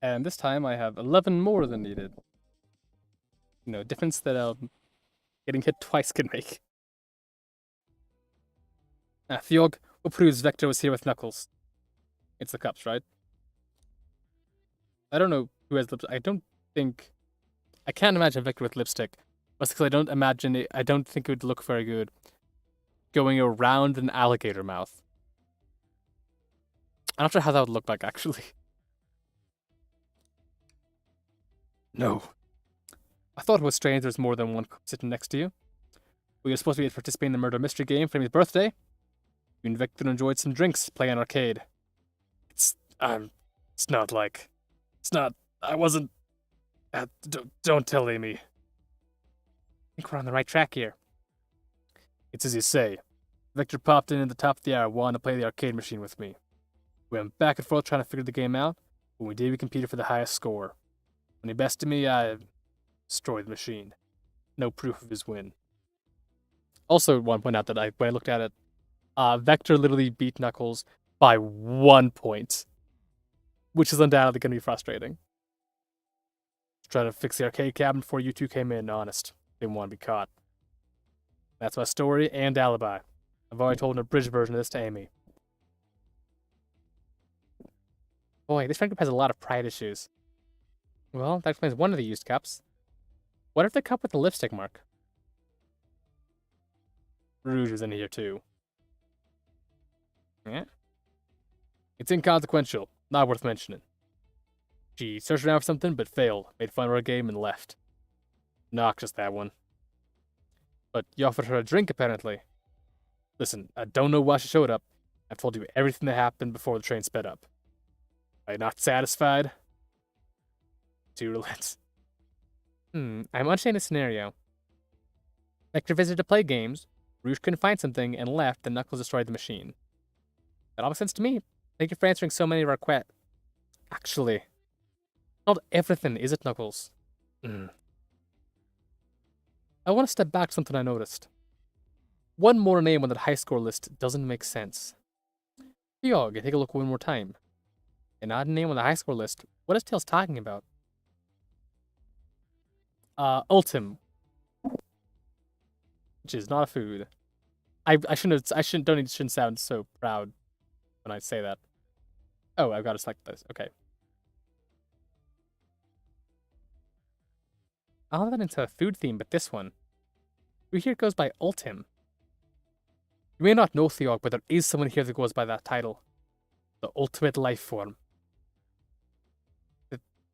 And this time I have 11 more than needed. You know, difference that getting hit twice can make. Theog, what proves Vector was here with Knuckles? It's the cups, right? I don't know who has lipstick. I can't imagine Vector with lipstick. Mostly because I don't think it would look very good going around an alligator mouth. I'm not sure how that would look like, actually. No. I thought it was strange there's more than one cup sitting next to you. We were supposed to be participating in the murder mystery game for his birthday. You and Victor enjoyed some drinks playing arcade. I wasn't... don't tell Amy. I think we're on the right track here. It's as you say. Victor popped in at the top of the hour wanting to play the arcade machine with me. We went back and forth trying to figure the game out. When we did, we competed for the highest score. When he bested me, I destroyed the machine. No proof of his win. Also, want to point out that when I looked at it, Vector literally beat Knuckles by 1 point, which is undoubtedly going to be frustrating. Trying to fix the arcade cabinet before you two came in, honest. Didn't want to be caught. That's my story and alibi. I've already told an abridged version of this to Amy. Boy, this friend group has a lot of pride issues. Well, that explains one of the used cups. What if the cup with the lipstick mark? Rouge is in here too. Yeah? It's inconsequential, not worth mentioning. She searched around for something but failed, made fun of our game and left. Noxious, that one. But you offered her a drink, apparently. Listen, I don't know why she showed up. I've told you everything that happened before the train sped up. Are you not satisfied? To relent. I'm understanding the scenario. Vector visited to play games, Rouge couldn't find something, and left, and Knuckles destroyed the machine. That all makes sense to me. Thank you for answering so many of our questions. Actually, not everything, is it, Knuckles? I want to step back to something I noticed. One more name on that high score list doesn't make sense. Yog, take a look one more time. An odd name on the high score list. What is Tails talking about? Ultim. Which is not a food. I shouldn't sound so proud when I say that. Oh, I've got to select this. Okay. I'll have that into a food theme, but this one. We hear it goes by Ultim. You may not know, Theog, but there is someone here that goes by that title. The ultimate life form.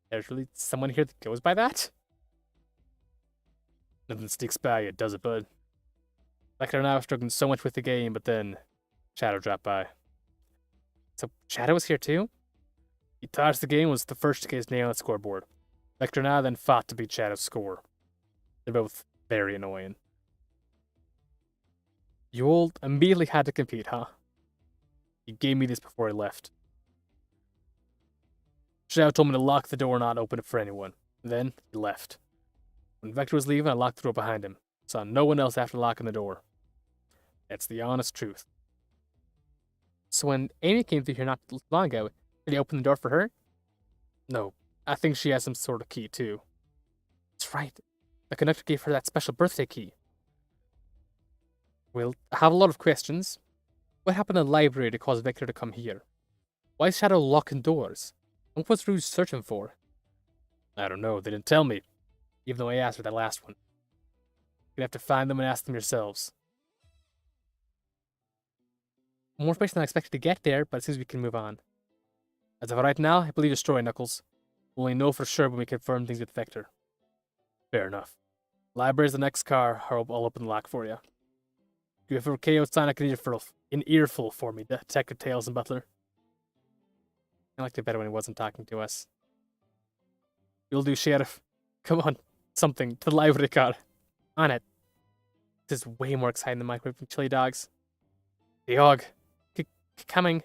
There's really someone here that goes by that? Nothing sticks by you, does it, bud? Vector and I were struggling so much with the game, but then Shadow dropped by. So Shadow was here too? He taught us the game, was the first to get his name on the scoreboard. Vector and I then fought to beat Shadow's score. They're both very annoying. You all immediately had to compete, huh? He gave me this before he left. Shadow told me to lock the door and not open it for anyone. Then, he left. When Vector was leaving, I locked the door behind him. Saw no one else after locking the door. That's the honest truth. So when Amy came through here not long ago, did he open the door for her? No, I think she has some sort of key, too. That's right. The conductor gave her that special birthday key. Well, I have a lot of questions. What happened in the library to cause Vector to come here? Why is Shadow locking doors? What was Rouge searching for? I don't know, they didn't tell me. Even though I asked for that last one. You're gonna have to find them and ask them yourselves. More information than I expected to get there, but it seems we can move on. As of right now, I believe you're destroying Knuckles. We'll only know for sure when we confirm things with Vector. Fair enough. Library's the next car. I'll open the lock for you. You have a KO Sonic an earful for me, Detective Tails and Butler. I liked it better when he wasn't talking to us. You'll do, Sheriff. Come on, something to the library car. On it. This is way more exciting than microwaving chili dogs. Dog. Coming.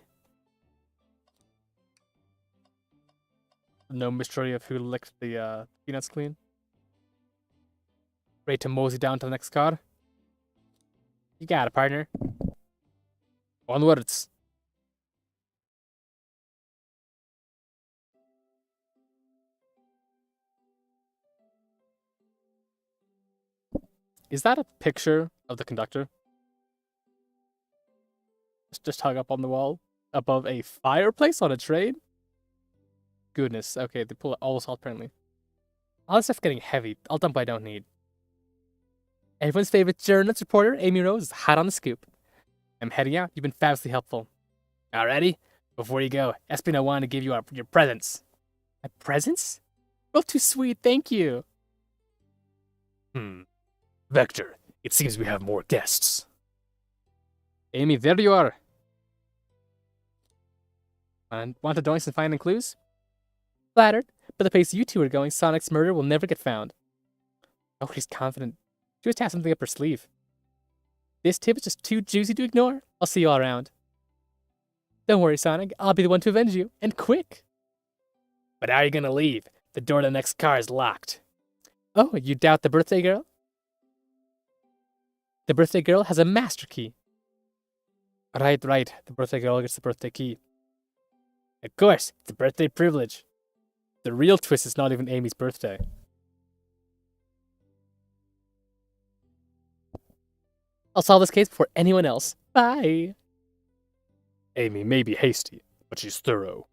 No mystery of who licked the peanuts clean. Ready to mosey down to the next car? You got it, partner. Onwards. Is that a picture of the conductor? It's just hung up on the wall above a fireplace on a train? Goodness. Okay, they pull it all salt apparently. All this stuff's getting heavy. I'll dump what I don't need. Everyone's favorite journalist reporter, Amy Rose, is hot on the scoop. I'm heading out. You've been fabulously helpful. Alrighty? Before you go, Espino wanted to give you your presents. My presents? Well, too sweet, thank you. Vector, it seems we have more guests. Amy, there you are. Want to join us in finding clues? Flattered, but the pace you two are going, Sonic's murder will never get found. Oh, she's confident. She must have something up her sleeve. This tip is just too juicy to ignore. I'll see you all around. Don't worry, Sonic. I'll be the one to avenge you, and quick. But how are you gonna leave? The door to the next car is locked. Oh, you doubt the birthday girl? The birthday girl has a master key. Right. The birthday girl gets the birthday key. Of course, it's a birthday privilege. The real twist is not even Amy's birthday. I'll solve this case before anyone else. Bye. Amy may be hasty, but she's thorough.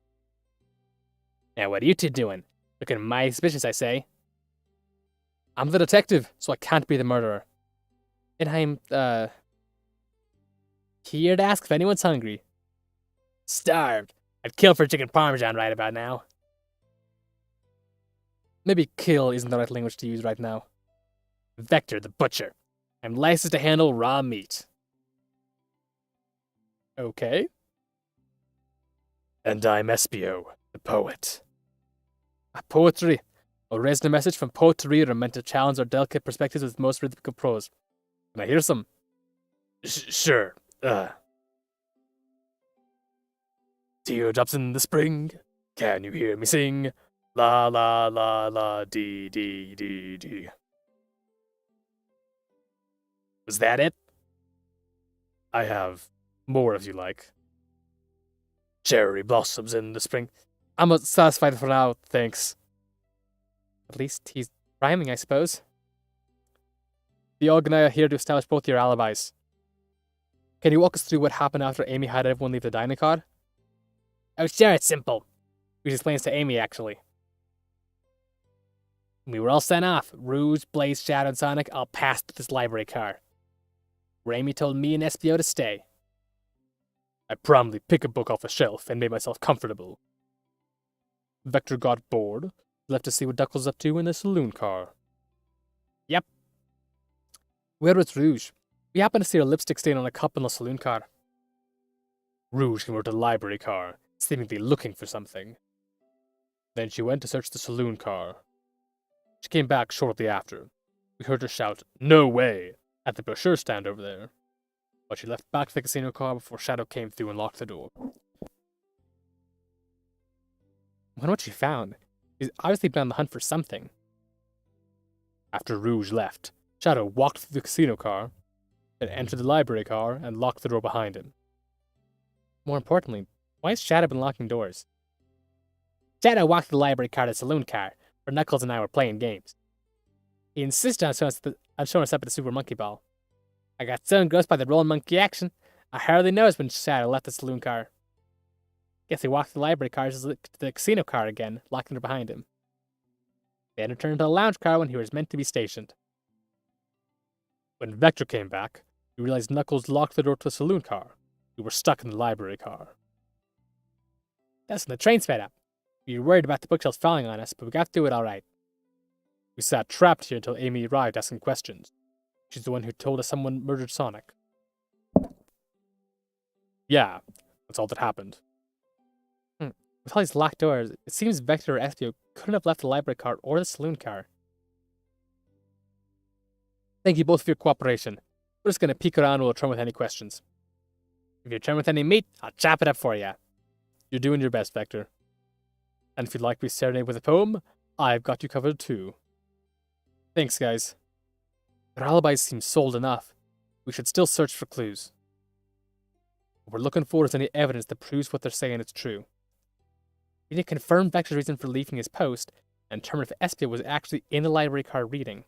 Now, what are you two doing? Looking at my suspicions, I say. I'm the detective, so I can't be the murderer. And I'm, here to ask if anyone's hungry. Starved. I'd kill for chicken parmesan right about now. Maybe kill isn't the right language to use right now. Vector the butcher. I'm licensed to handle raw meat. Okay. And I'm Espio, the poet. A poetry. I'll raise a message from poet to reader meant to challenge our delicate perspectives with most rhythmical prose. Can I hear some? Sure. Teardrops in the spring. Can you hear me sing? La la la la dee dee dee dee. Was that it? I have more if you like. Cherry blossoms in the spring. I'm satisfied for now, thanks. At least he's rhyming, I suppose. The Og and I are here to establish both your alibis. Can you walk us through what happened after Amy had everyone leave the dining car? Oh, sure, it's simple. Which explains to Amy, actually. We were all sent off. Rouge, Blaze, Shadow, and Sonic all passed with this library car. Where Amy told me and Espio to stay. I promptly picked a book off a shelf and made myself comfortable. Vector got bored, left to see what Duck was up to in the saloon car. Yep. Where was Rouge? We happened to see her lipstick stain on a cup in the saloon car. Rouge came over to the library car, seemingly looking for something. Then she went to search the saloon car. She came back shortly after. We heard her shout, "No way!" at the brochure stand over there. But she left back to the casino car before Shadow came through and locked the door. Wonder what she found. She's obviously been on the hunt for something. After Rouge left, Shadow walked through the casino car, then entered the library car and locked the door behind him. More importantly, why has Shadow been locking doors? Shadow walked the library car to the saloon car, where Knuckles and I were playing games. He insisted on showing us up at the Super Monkey Ball. I got so engrossed by the rolling monkey action, I hardly noticed when Shadow left the saloon car. Guess he walked the library car to the casino car again, locking her behind him. Then returned to the lounge car when he was meant to be stationed. When Vector came back, we realized Knuckles locked the door to the saloon car. We were stuck in the library car. That's when the train sped up. We were worried about the bookshelves falling on us, but we got through it all right. We sat trapped here until Amy arrived asking questions. She's the one who told us someone murdered Sonic. Yeah, that's all that happened. With all these locked doors, it seems Vector or Espio couldn't have left the library car or the saloon car. Thank you both for your cooperation. We're just gonna peek around and we'll return with any questions. If you return with any meat, I'll chop it up for you. You're doing your best, Vector. And if you'd like to be serenaded with a poem, I've got you covered too. Thanks, guys. Their alibis seem sold enough. We should still search for clues. What we're looking for is any evidence that proves what they're saying is true. We need to confirm Vector's reason for leaving his post and determine if Espio was actually in the library car reading.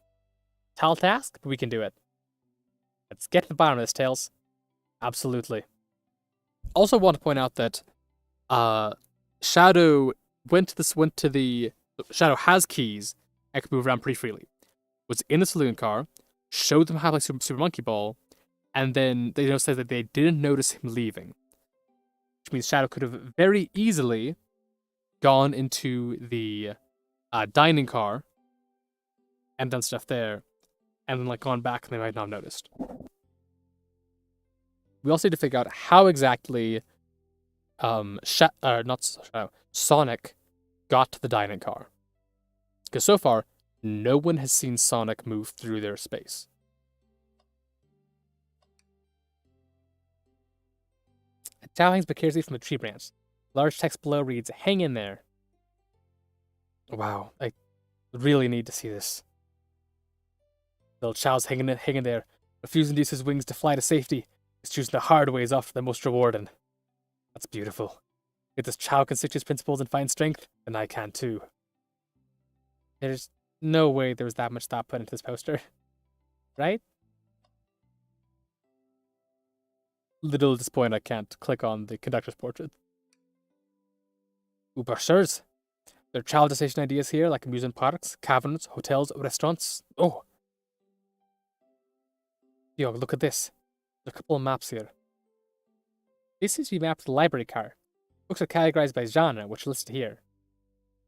Tall task, but we can do it. Let's get to the bottom of this, Tails. Absolutely. Also want to point out that Shadow Shadow has keys and can move around pretty freely. Was in the saloon car, showed them how to play Super Monkey Ball, and then they said that they didn't notice him leaving. Which means Shadow could have very easily gone into the dining car and done stuff there, and then gone back and they might not have noticed. We also need to figure out how exactly Sonic got to the dining car. Because so far, no one has seen Sonic move through their space. A Chow hangs precariously from a tree branch. Large text below reads, "Hang in there." Wow, I really need to see this. Little Chow's hanging there, refusing to use his wings to fly to safety. He's choosing the hard ways off the most rewarding. That's beautiful. If this Chow can stick to his principles and find strength, then I can too. There's no way there was that much thought put into this poster. Right? Little disappointed I can't click on the conductor's portrait. Ooh, brochures. There are child destination ideas here, like amusement parks, caverns, hotels, restaurants. Oh! Yo, look at this. There are a couple of maps here. This is the map of the library car. Books are categorized by genre, which are listed here.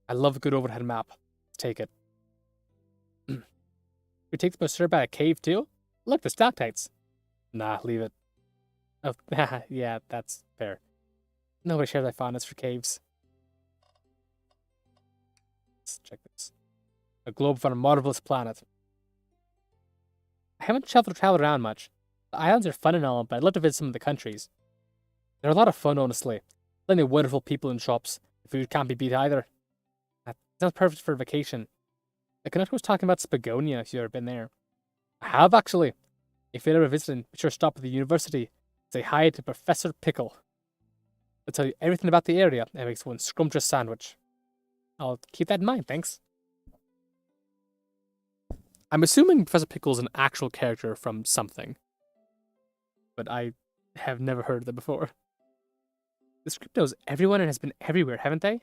I love a good overhead map. Let's take it. We take the brochure by a cave too? Look, the stalactites. Nah, leave it. Oh, yeah, that's fair. Nobody shares my fondness for caves. Let's check this. A globe on a marvelous planet. I haven't traveled around much. The islands are fun and all, but I'd love to visit some of the countries. They're a lot of fun, honestly. Plenty of wonderful people and shops. The food can't be beat either. That sounds perfect for a vacation. The conductor was talking about Spagonia, if you've ever been there. I have, actually. If you're ever visiting, be sure to stop at the university. Say hi to Professor Pickle. He'll tell you everything about the area and makes one scrumptious sandwich. I'll keep that in mind, thanks. I'm assuming Professor Pickle is an actual character from something. But I have never heard of them before. The script knows everyone and has been everywhere, haven't they?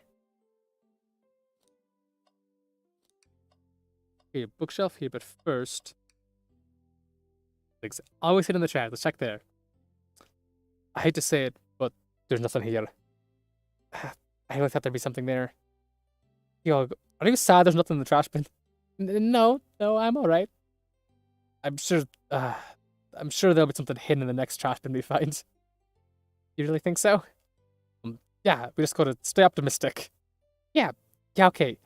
Okay, a bookshelf here, but first... Things always hit in the chat. Let's check there. I hate to say it, but there's nothing here. I really thought there'd be something there. Yo, are you sad there's nothing in the trash bin? No, I'm alright. I'm sure... I'm sure there'll be something hidden in the next trash bin we find. You really think so? Yeah, we just gotta stay optimistic. Yeah, okay.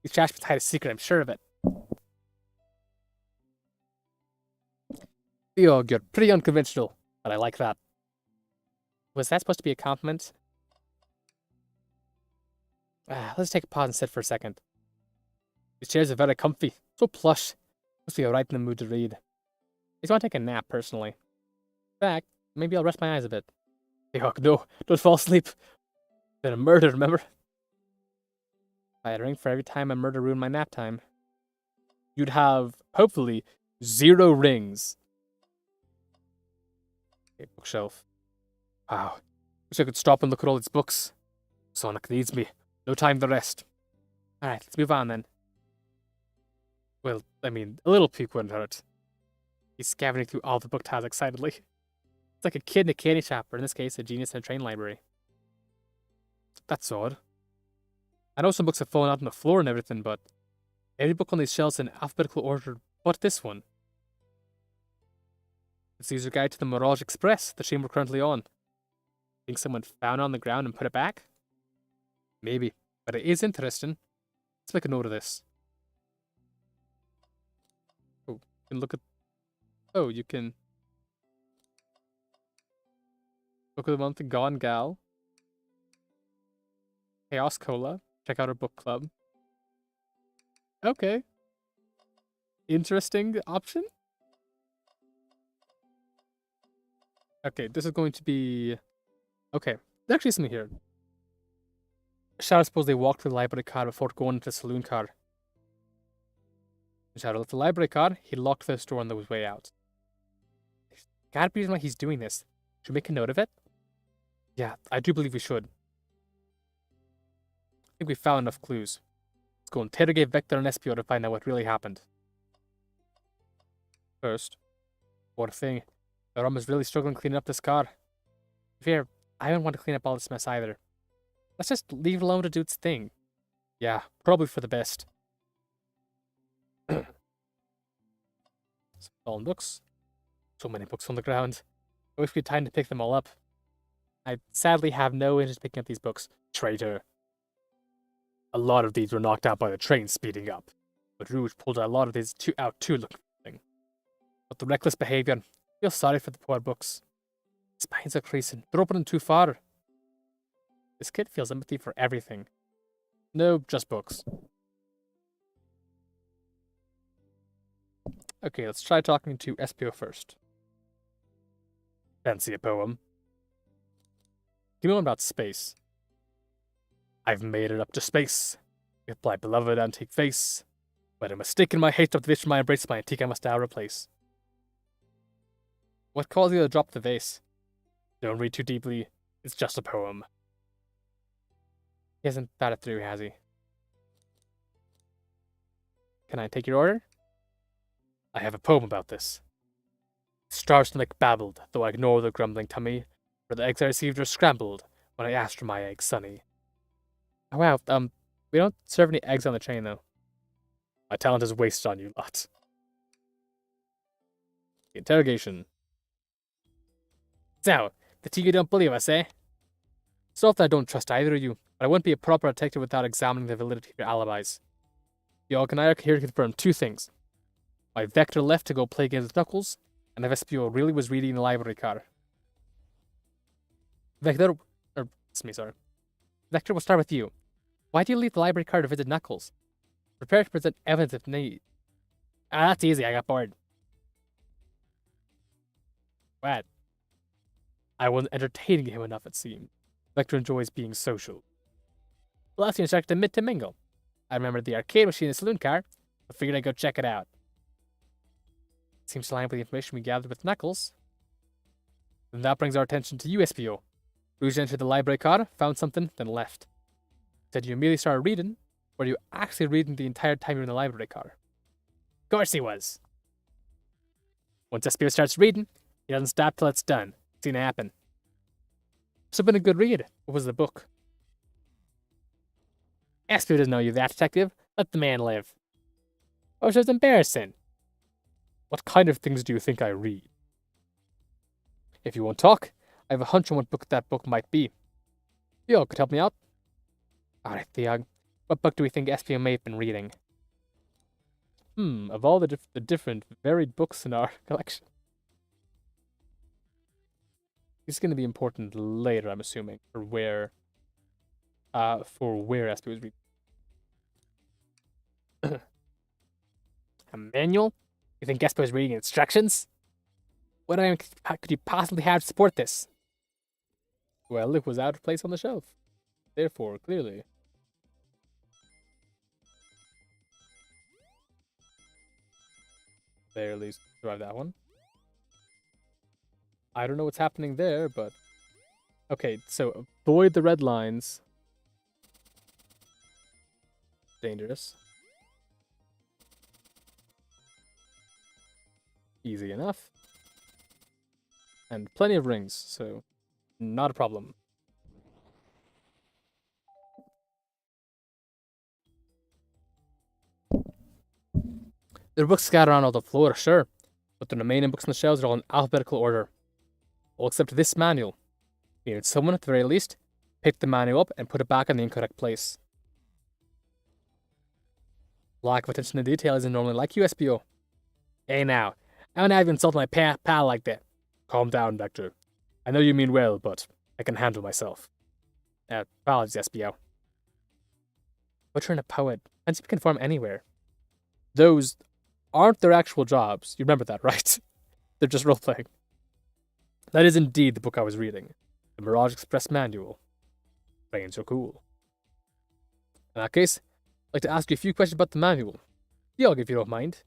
These trash bins hide a secret, I'm sure of it. Theo, you're pretty unconventional, but I like that. Was that supposed to be a compliment? Let's take a pause and sit for a second. These chairs are very comfy, so plush. Must be right in the mood to read. I just want to take a nap, personally. In fact, maybe I'll rest my eyes a bit. Theo, no, don't fall asleep. Been a murder, remember? I had a ring for every time a murder ruined my nap time. You'd have, hopefully, 0 rings. Okay, bookshelf. Wow. Wish I could stop and look at all these books. Sonic needs me. No time to rest. Alright, let's move on then. Well, I mean, a little peek wouldn't hurt. He's scavenging through all the book tiles excitedly. It's like a kid in a candy shop, or in this case, a genius in a train library. That's odd. I know some books have fallen out on the floor and everything, but every book on these shelves is in alphabetical order but this one. It's the user guide to the Mirage Express, the train we're currently on. Think someone found it on the ground and put it back? Maybe, but it is interesting. Let's make a note of this. Oh, you can look at... Oh, you can... Book of the month, Gone Gal. Chaos Cola. Check out our book club. Okay. Interesting option. Okay, this is going to be... Okay, there's actually something here. Shadow suppose they walked to the library car before going into the saloon car. Shadow left the library car, he locked the store on his way out. Gotta be reason why he's doing this. Should we make a note of it? Yeah, I do believe we should. I think we found enough clues. Let's go interrogate Vector and Espio to find out what really happened. First, poor thing. The Rum is really struggling cleaning up this car. Fear, I don't want to clean up all this mess either. Let's just leave it alone to do its thing. Yeah, probably for the best. Stolen books. So many books on the ground. I wish we had time to pick them all up. I sadly have no interest in picking up these books. Traitor. A lot of these were knocked out by the train speeding up, but Rouge pulled a lot of these out too looking. But the reckless behavior, I feel sorry for the poor books. Spines are creasing. They're opening too far. This kid feels empathy for everything. No, just books. Okay, let's try talking to Espio first. Fancy a poem? Give me one about space. I've made it up to space, with my beloved antique face. But a mistake in my hate of the vision my embrace my antique I must now replace. What caused you to drop the vase? Don't read too deeply, it's just a poem. He hasn't thought it through, has he? Can I take your order? I have a poem about this. Stars stomach babbled, though I ignore the grumbling tummy, for the eggs I received are scrambled when I asked for my eggs sunny. Oh, wow, we don't serve any eggs on the train, though. My talent is wasted on you lot. Interrogation. So, the two you don't believe us, eh? It's not that I don't trust either of you, but I wouldn't be a proper detective without examining the validity of your alibis. The Og and I are here to confirm 2 things. My Vector left to go play games with Knuckles, and if Espio really was reading the library car. Vector, we'll start with you. Why do you leave the library car to visit Knuckles? Prepare to present evidence if need. That's easy, I got bored. What? I wasn't entertaining him enough, it seemed. Vector enjoys being social. Well, that's the instructor to to mingle. I remembered the arcade machine in the saloon car, so figured I'd go check it out. Seems to line up with the information we gathered with Knuckles. Then that brings our attention to you, Espio. Rouge entered the library car, found something, then left. Said you immediately started reading, or were you actually reading the entire time you were in the library car? Of course he was. Once Espio starts reading, he doesn't stop till it's done. Seen it happen. Must have been a good read. What was the book? Espio doesn't know you that, detective. Let the man live. Oh, so it's embarrassing. What kind of things do you think I read? If you won't talk, I have a hunch on what book that book might be. Theog could help me out. Alright, Theog. What book do we think Espio may have been reading? Of all the different varied books in our collection. This is going to be important later, I'm assuming, for where Espio is reading. A manual? You think Espio is reading instructions? What item could you possibly have to support this? Well, it was out of place on the shelf. Therefore, clearly. Barely survived that one. I don't know what's happening there, but... Okay, so avoid the red lines. Dangerous. Easy enough. And plenty of rings, so not a problem. There are books scattered around all the floor, sure, but the remaining books on the shelves are all in alphabetical order. All except this manual. We need someone, at the very least, pick the manual up and put it back in the incorrect place. Lack of attention to detail isn't normally like you, SPO. Hey now, I don't have you insult my pal like that. Calm down, Vector. I know you mean well, but I can handle myself. Apologies, SPO. Butcher and a poet. Fancy can form anywhere. Those aren't their actual jobs. You remember that, right? They're just role-playing. That is indeed the book I was reading. The Mirage Express Manual. Brains are cool. In that case, I'd like to ask you a few questions about the manual. Theog, if you don't mind.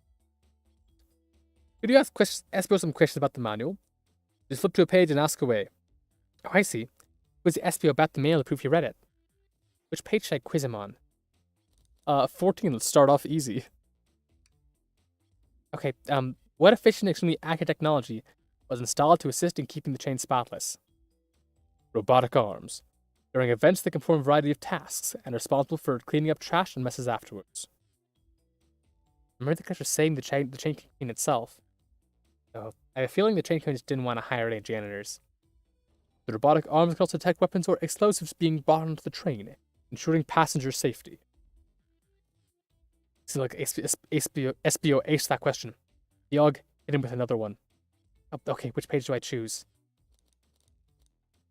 Could you ask Espio some questions about the manual? Just flip to a page and ask away. Oh, I see. Quiz Espio about the manual to prove you read it. Which page should I quiz him on? 14, let's start off easy. Okay, what efficient and extremely accurate technology was installed to assist in keeping the chain spotless? Robotic arms. During events, they can perform a variety of tasks and are responsible for cleaning up trash and messes afterwards. Remember the character saying the chain can clean itself? Oh, I have a feeling the chain company just didn't want to hire any janitors. The robotic arms can also detect weapons or explosives being brought onto the train, ensuring passenger safety. Seems like Espio aced that question. Theog, hit him with another one. Oh, okay, which page do I choose?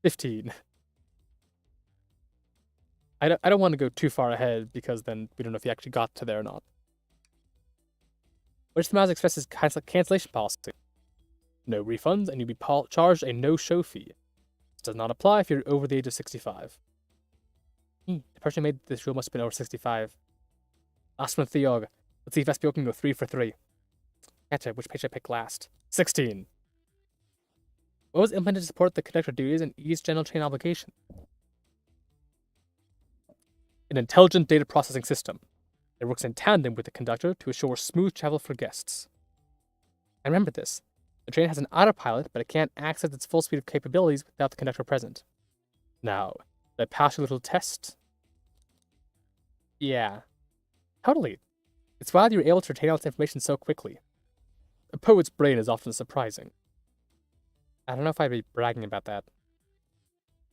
15. I don't want to go too far ahead, because then we don't know if he actually got to there or not. What is the Mazda Express's cancellation policy? No refunds, and you'll be charged a no-show fee. This does not apply if you're over the age of 65. The person who made this rule must have been over 65. Last one, Theog. Let's see if SPO can go 3 for 3. Gotcha, which page I pick last? 16. What was implemented to support the conductor duties and ease general train obligation? An intelligent data processing system. It works in tandem with the conductor to assure smooth travel for guests. I remember this. The train has an autopilot, but it can't access its full suite of capabilities without the conductor present. Now, did I pass your little test? Yeah. Totally. It's wild you were able to retain all this information so quickly. A poet's brain is often surprising. I don't know if I'd be bragging about that.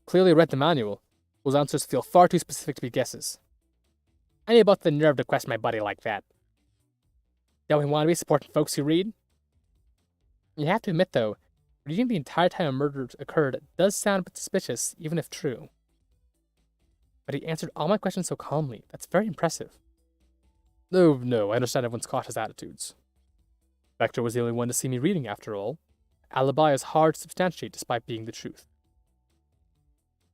Clearly read the manual. Those answers feel far too specific to be guesses. I need about the nerve to question my buddy like that. Don't we want to be supporting folks who read? You have to admit, though, reading the entire time a murder occurred does sound a bit suspicious, even if true. But he answered all my questions so calmly. That's very impressive. No, I understand everyone's cautious attitudes. Vector was the only one to see me reading, after all. Alibi is hard to substantiate despite being the truth.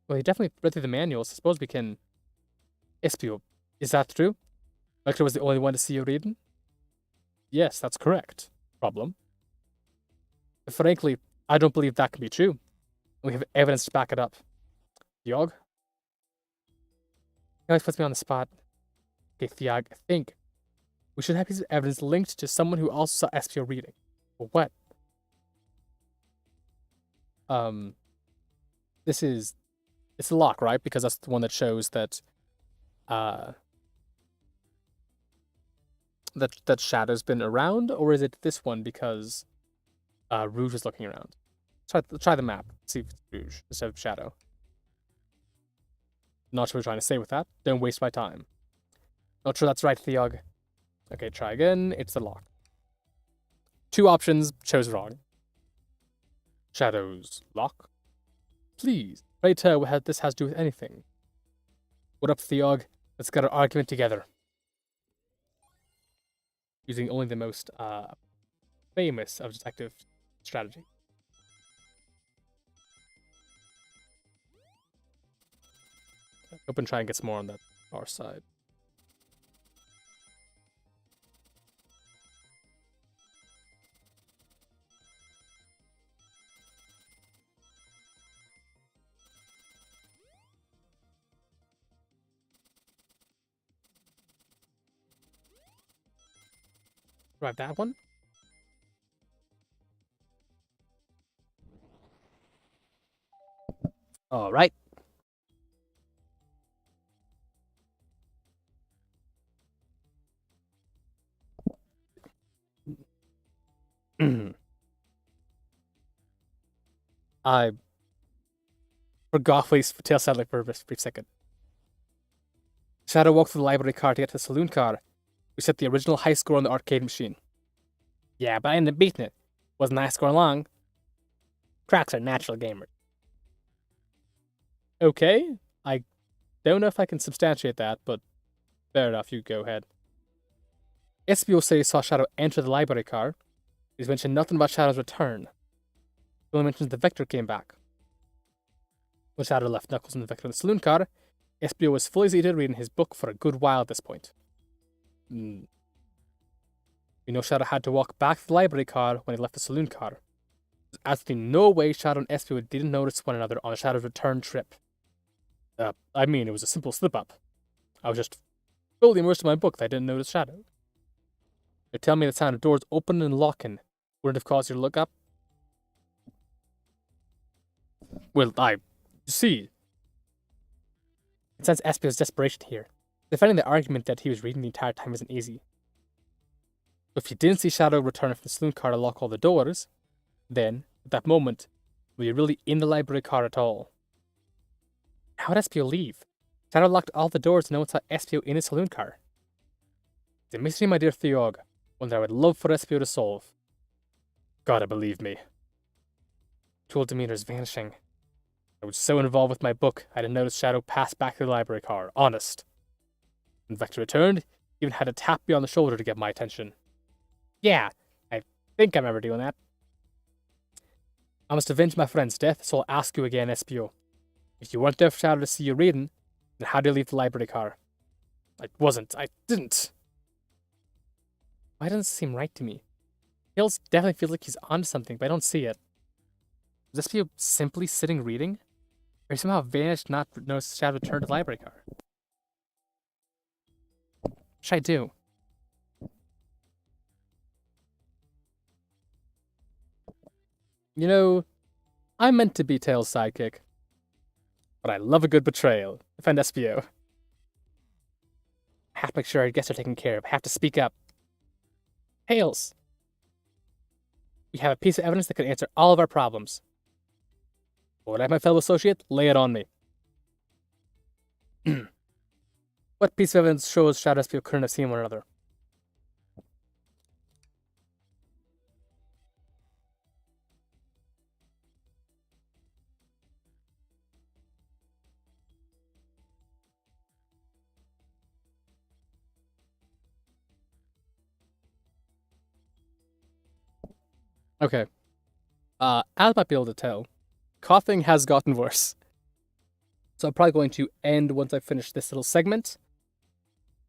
Well, he definitely read through the manual, so I suppose we can... Espio, is that true? Vector was the only one to see you reading? Yes, that's correct. Problem? Frankly, I don't believe that can be true. We have evidence to back it up. Theog? He always puts me on the spot. Okay, Theog, I think we should have piece of evidence linked to someone who also saw Espio reading. But what? It's a lock, right? Because that's the one that shows that, that Shadow's been around, or is it this one because, Rouge is looking around? Try the map. See if it's Rouge instead of Shadow. Not sure what you're trying to say with that. Don't waste my time. Not sure that's right, Theog. Okay, try again. It's the lock. 2 options, chose wrong. Shadow's lock? Please, pray tell what this has to do with anything. What up, Theog? Let's get our argument together. Using only the most famous of detective strategy. Hope and try and get some more on that far side. Right, that one? All right. I forgot what tail sounded like for a brief second. Shadow walked through the library car to get to the saloon car. We set the original high score on the arcade machine. Yeah, but I ended up beating it. Wasn't the high score long. Cracks are natural gamers. Okay, I don't know if I can substantiate that, but fair enough, you go ahead. SBO said he saw Shadow enter the library car. He's mentioned nothing about Shadow's return. He only mentions the Vector came back. When Shadow left Knuckles and the Vector in the saloon car, SBO was fully seated reading his book for a good while at this point. We know Shadow had to walk back to the library car when he left the saloon car. There's absolutely no way Shadow and SBO didn't notice one another on the Shadow's return trip. I mean, it was a simple slip-up. I was just fully immersed in my book that I didn't notice Shadow. You're telling me the sound of doors opening and locking wouldn't have caused you to look up? Well, you see. It sense SBO's desperation here. Defending the argument that he was reading the entire time isn't easy. If you didn't see Shadow return from the saloon car to lock all the doors, then, at that moment, were you really in the library car at all? How did SBO leave? Shadow locked all the doors and no one saw SBO in his saloon car. It's a mystery, my dear Theog, one that I would love for SBO to solve. Gotta believe me. Tool demeanor is vanishing. I was so involved with my book, I didn't notice Shadow pass back to the library car. Honest. When Vector returned, he even had to tap me on the shoulder to get my attention. Yeah, I think I remember doing that. I must avenge my friend's death, so I'll ask you again, SBO. If you weren't there for Shadow to see you reading, then how did you leave the library car? I didn't. Why doesn't it seem right to me? Tails definitely feels like he's onto something, but I don't see it. Was SBO simply sitting reading? Or he somehow vanished not to notice Shadow return to the library car? What should I do? You know, I'm meant to be Tails' sidekick. But I love a good betrayal. Defend SBO. I have to make sure our guests are taken care of. I have to speak up. Tails! We have a piece of evidence that could answer all of our problems. What I have, my fellow associate? Lay it on me. What piece of evidence shows Shadow and SBO couldn't have seen one another? Okay. As might be able to tell, coughing has gotten worse. So I'm probably going to end once I finish this little segment.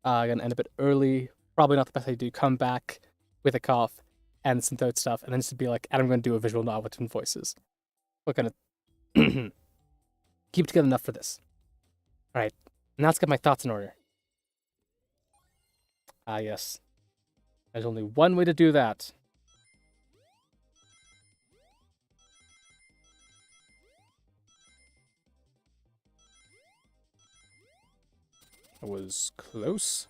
I'm going to end a bit early. Probably not the best idea to come back with a cough and some throat stuff, and then just be like, and I'm going to do a visual novel with different voices. We're going to keep together enough for this. Alright, now let's get my thoughts in order. Yes. There's only one way to do that. It was close.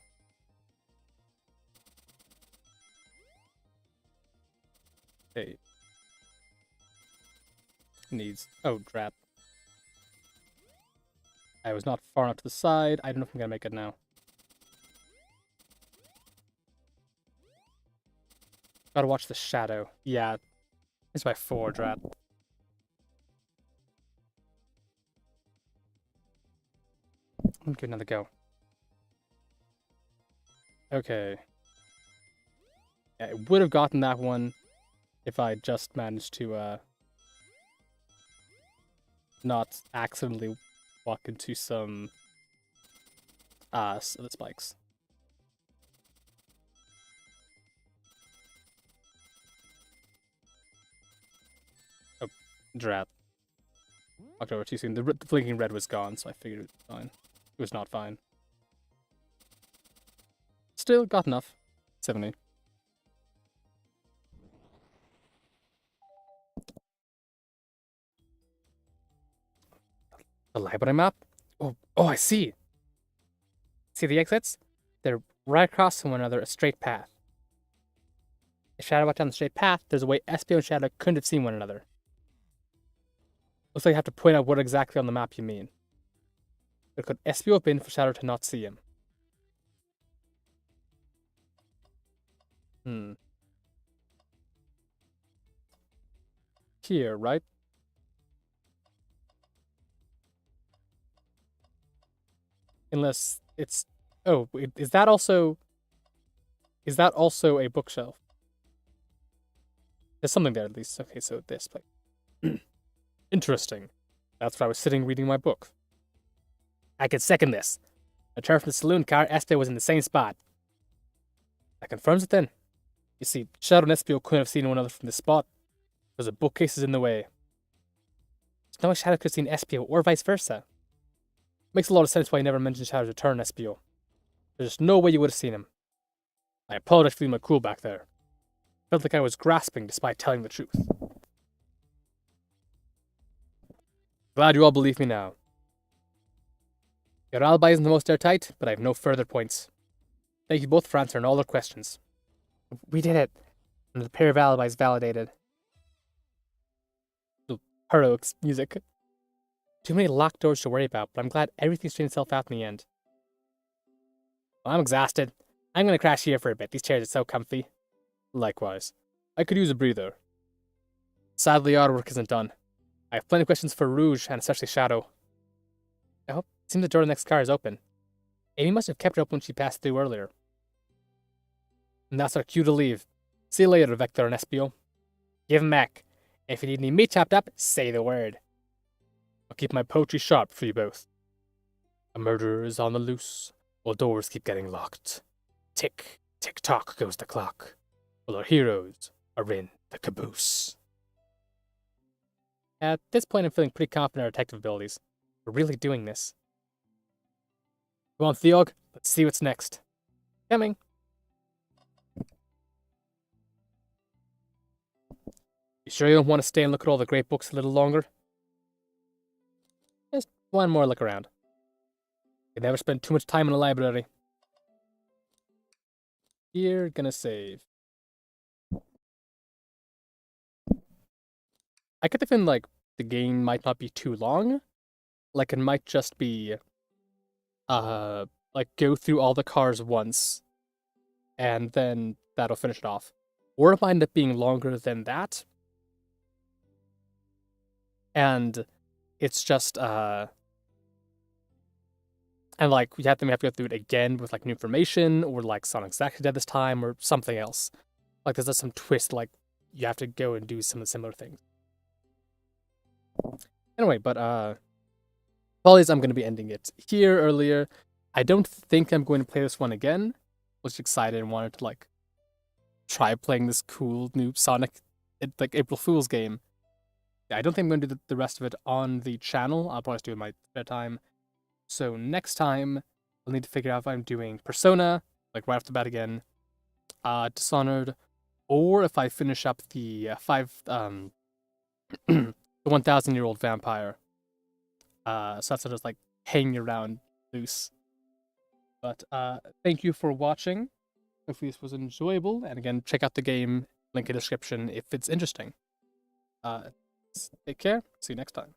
Okay. needs... Oh, drat. I was not far enough to the side. I don't know if I'm gonna make it now. Gotta watch the shadow. Yeah. It's by 4, drat. Let me give it another go. Okay. Yeah, I would have gotten that one if I just managed to, not accidentally walk into some, the spikes. Oh, drat. Walked over too soon. The blinking red was gone, so I figured it was fine. It was not fine. Still got enough. 70. The library map? Oh, I see. See the exits? They're right across from one another, a straight path. If Shadow walked down the straight path, there's a way Espio and Shadow couldn't have seen one another. Looks like you have to point out what exactly on the map you mean. But could Espio have been for Shadow to not see him? Here, right? Unless it's... Oh, is that also... Is that also a bookshelf? There's something there at least. Okay, so this place. Interesting. That's where I was sitting reading my book. I could second this. I turned from the saloon car, Espio was in the same spot. That confirms it then. You see, Shadow and Espio couldn't have seen one another from this spot, because the bookcase is in the way. There's no way Shadow could have seen Espio, or vice versa. Makes a lot of sense why you never mentioned Shadow's return, Espio. There's just no way you would have seen him. I apologize for leaving my cool back there. Felt like I was grasping despite telling the truth. Glad you all believe me now. Your alibi isn't the most airtight, but I have no further points. Thank you both for answering all their questions. We did it. And the pair of alibis validated. Heroics music. Too many locked doors to worry about, but I'm glad everything straightened itself out in the end. Well, I'm exhausted. I'm gonna crash here for a bit. These chairs are so comfy. Likewise. I could use a breather. Sadly, our work isn't done. I have plenty of questions for Rouge, and especially Shadow. Oh, it seems the door to the next car is open. Amy must have kept it open when she passed through earlier. And that's our cue to leave. See you later, Vector and Espio. Give 'em back. If you need any meat chopped up, say the word. I'll keep my poetry sharp for you both. A murderer is on the loose, while doors keep getting locked. Tick, tick tock goes the clock, while our heroes are in the caboose. At this point, I'm feeling pretty confident in our detective abilities. We're really doing this. Come on, Theog, let's see what's next. Coming. You sure you don't want to stay and look at all the great books a little longer? Just one more look around. You never spend too much time in a library. You're gonna save. I get the feeling like the game might not be too long. Like it might just be like go through all the cars once and then that'll finish it off. Or it might end up being longer than that. And it's just and like we have to go through it again with like new information, or like Sonic's actually dead this time, or something else. Like there's just some twist, like you have to go and do some of the similar things. Anyway, but apologies, I'm gonna be ending it here earlier. I don't think I'm going to play this one again. I was excited and wanted to like try playing this cool new Sonic like April Fool's game. I don't think I'm going to do the rest of it on the channel. I'll probably just do it in my spare time. So next time, I'll need to figure out if I'm doing Persona, like right off the bat again, Dishonored, or if I finish up the the 1,000-year-old vampire. So that's just like hanging around loose. But thank you for watching. Hopefully this was enjoyable. And again, check out the game, link in the description if it's interesting. Take care. See you next time.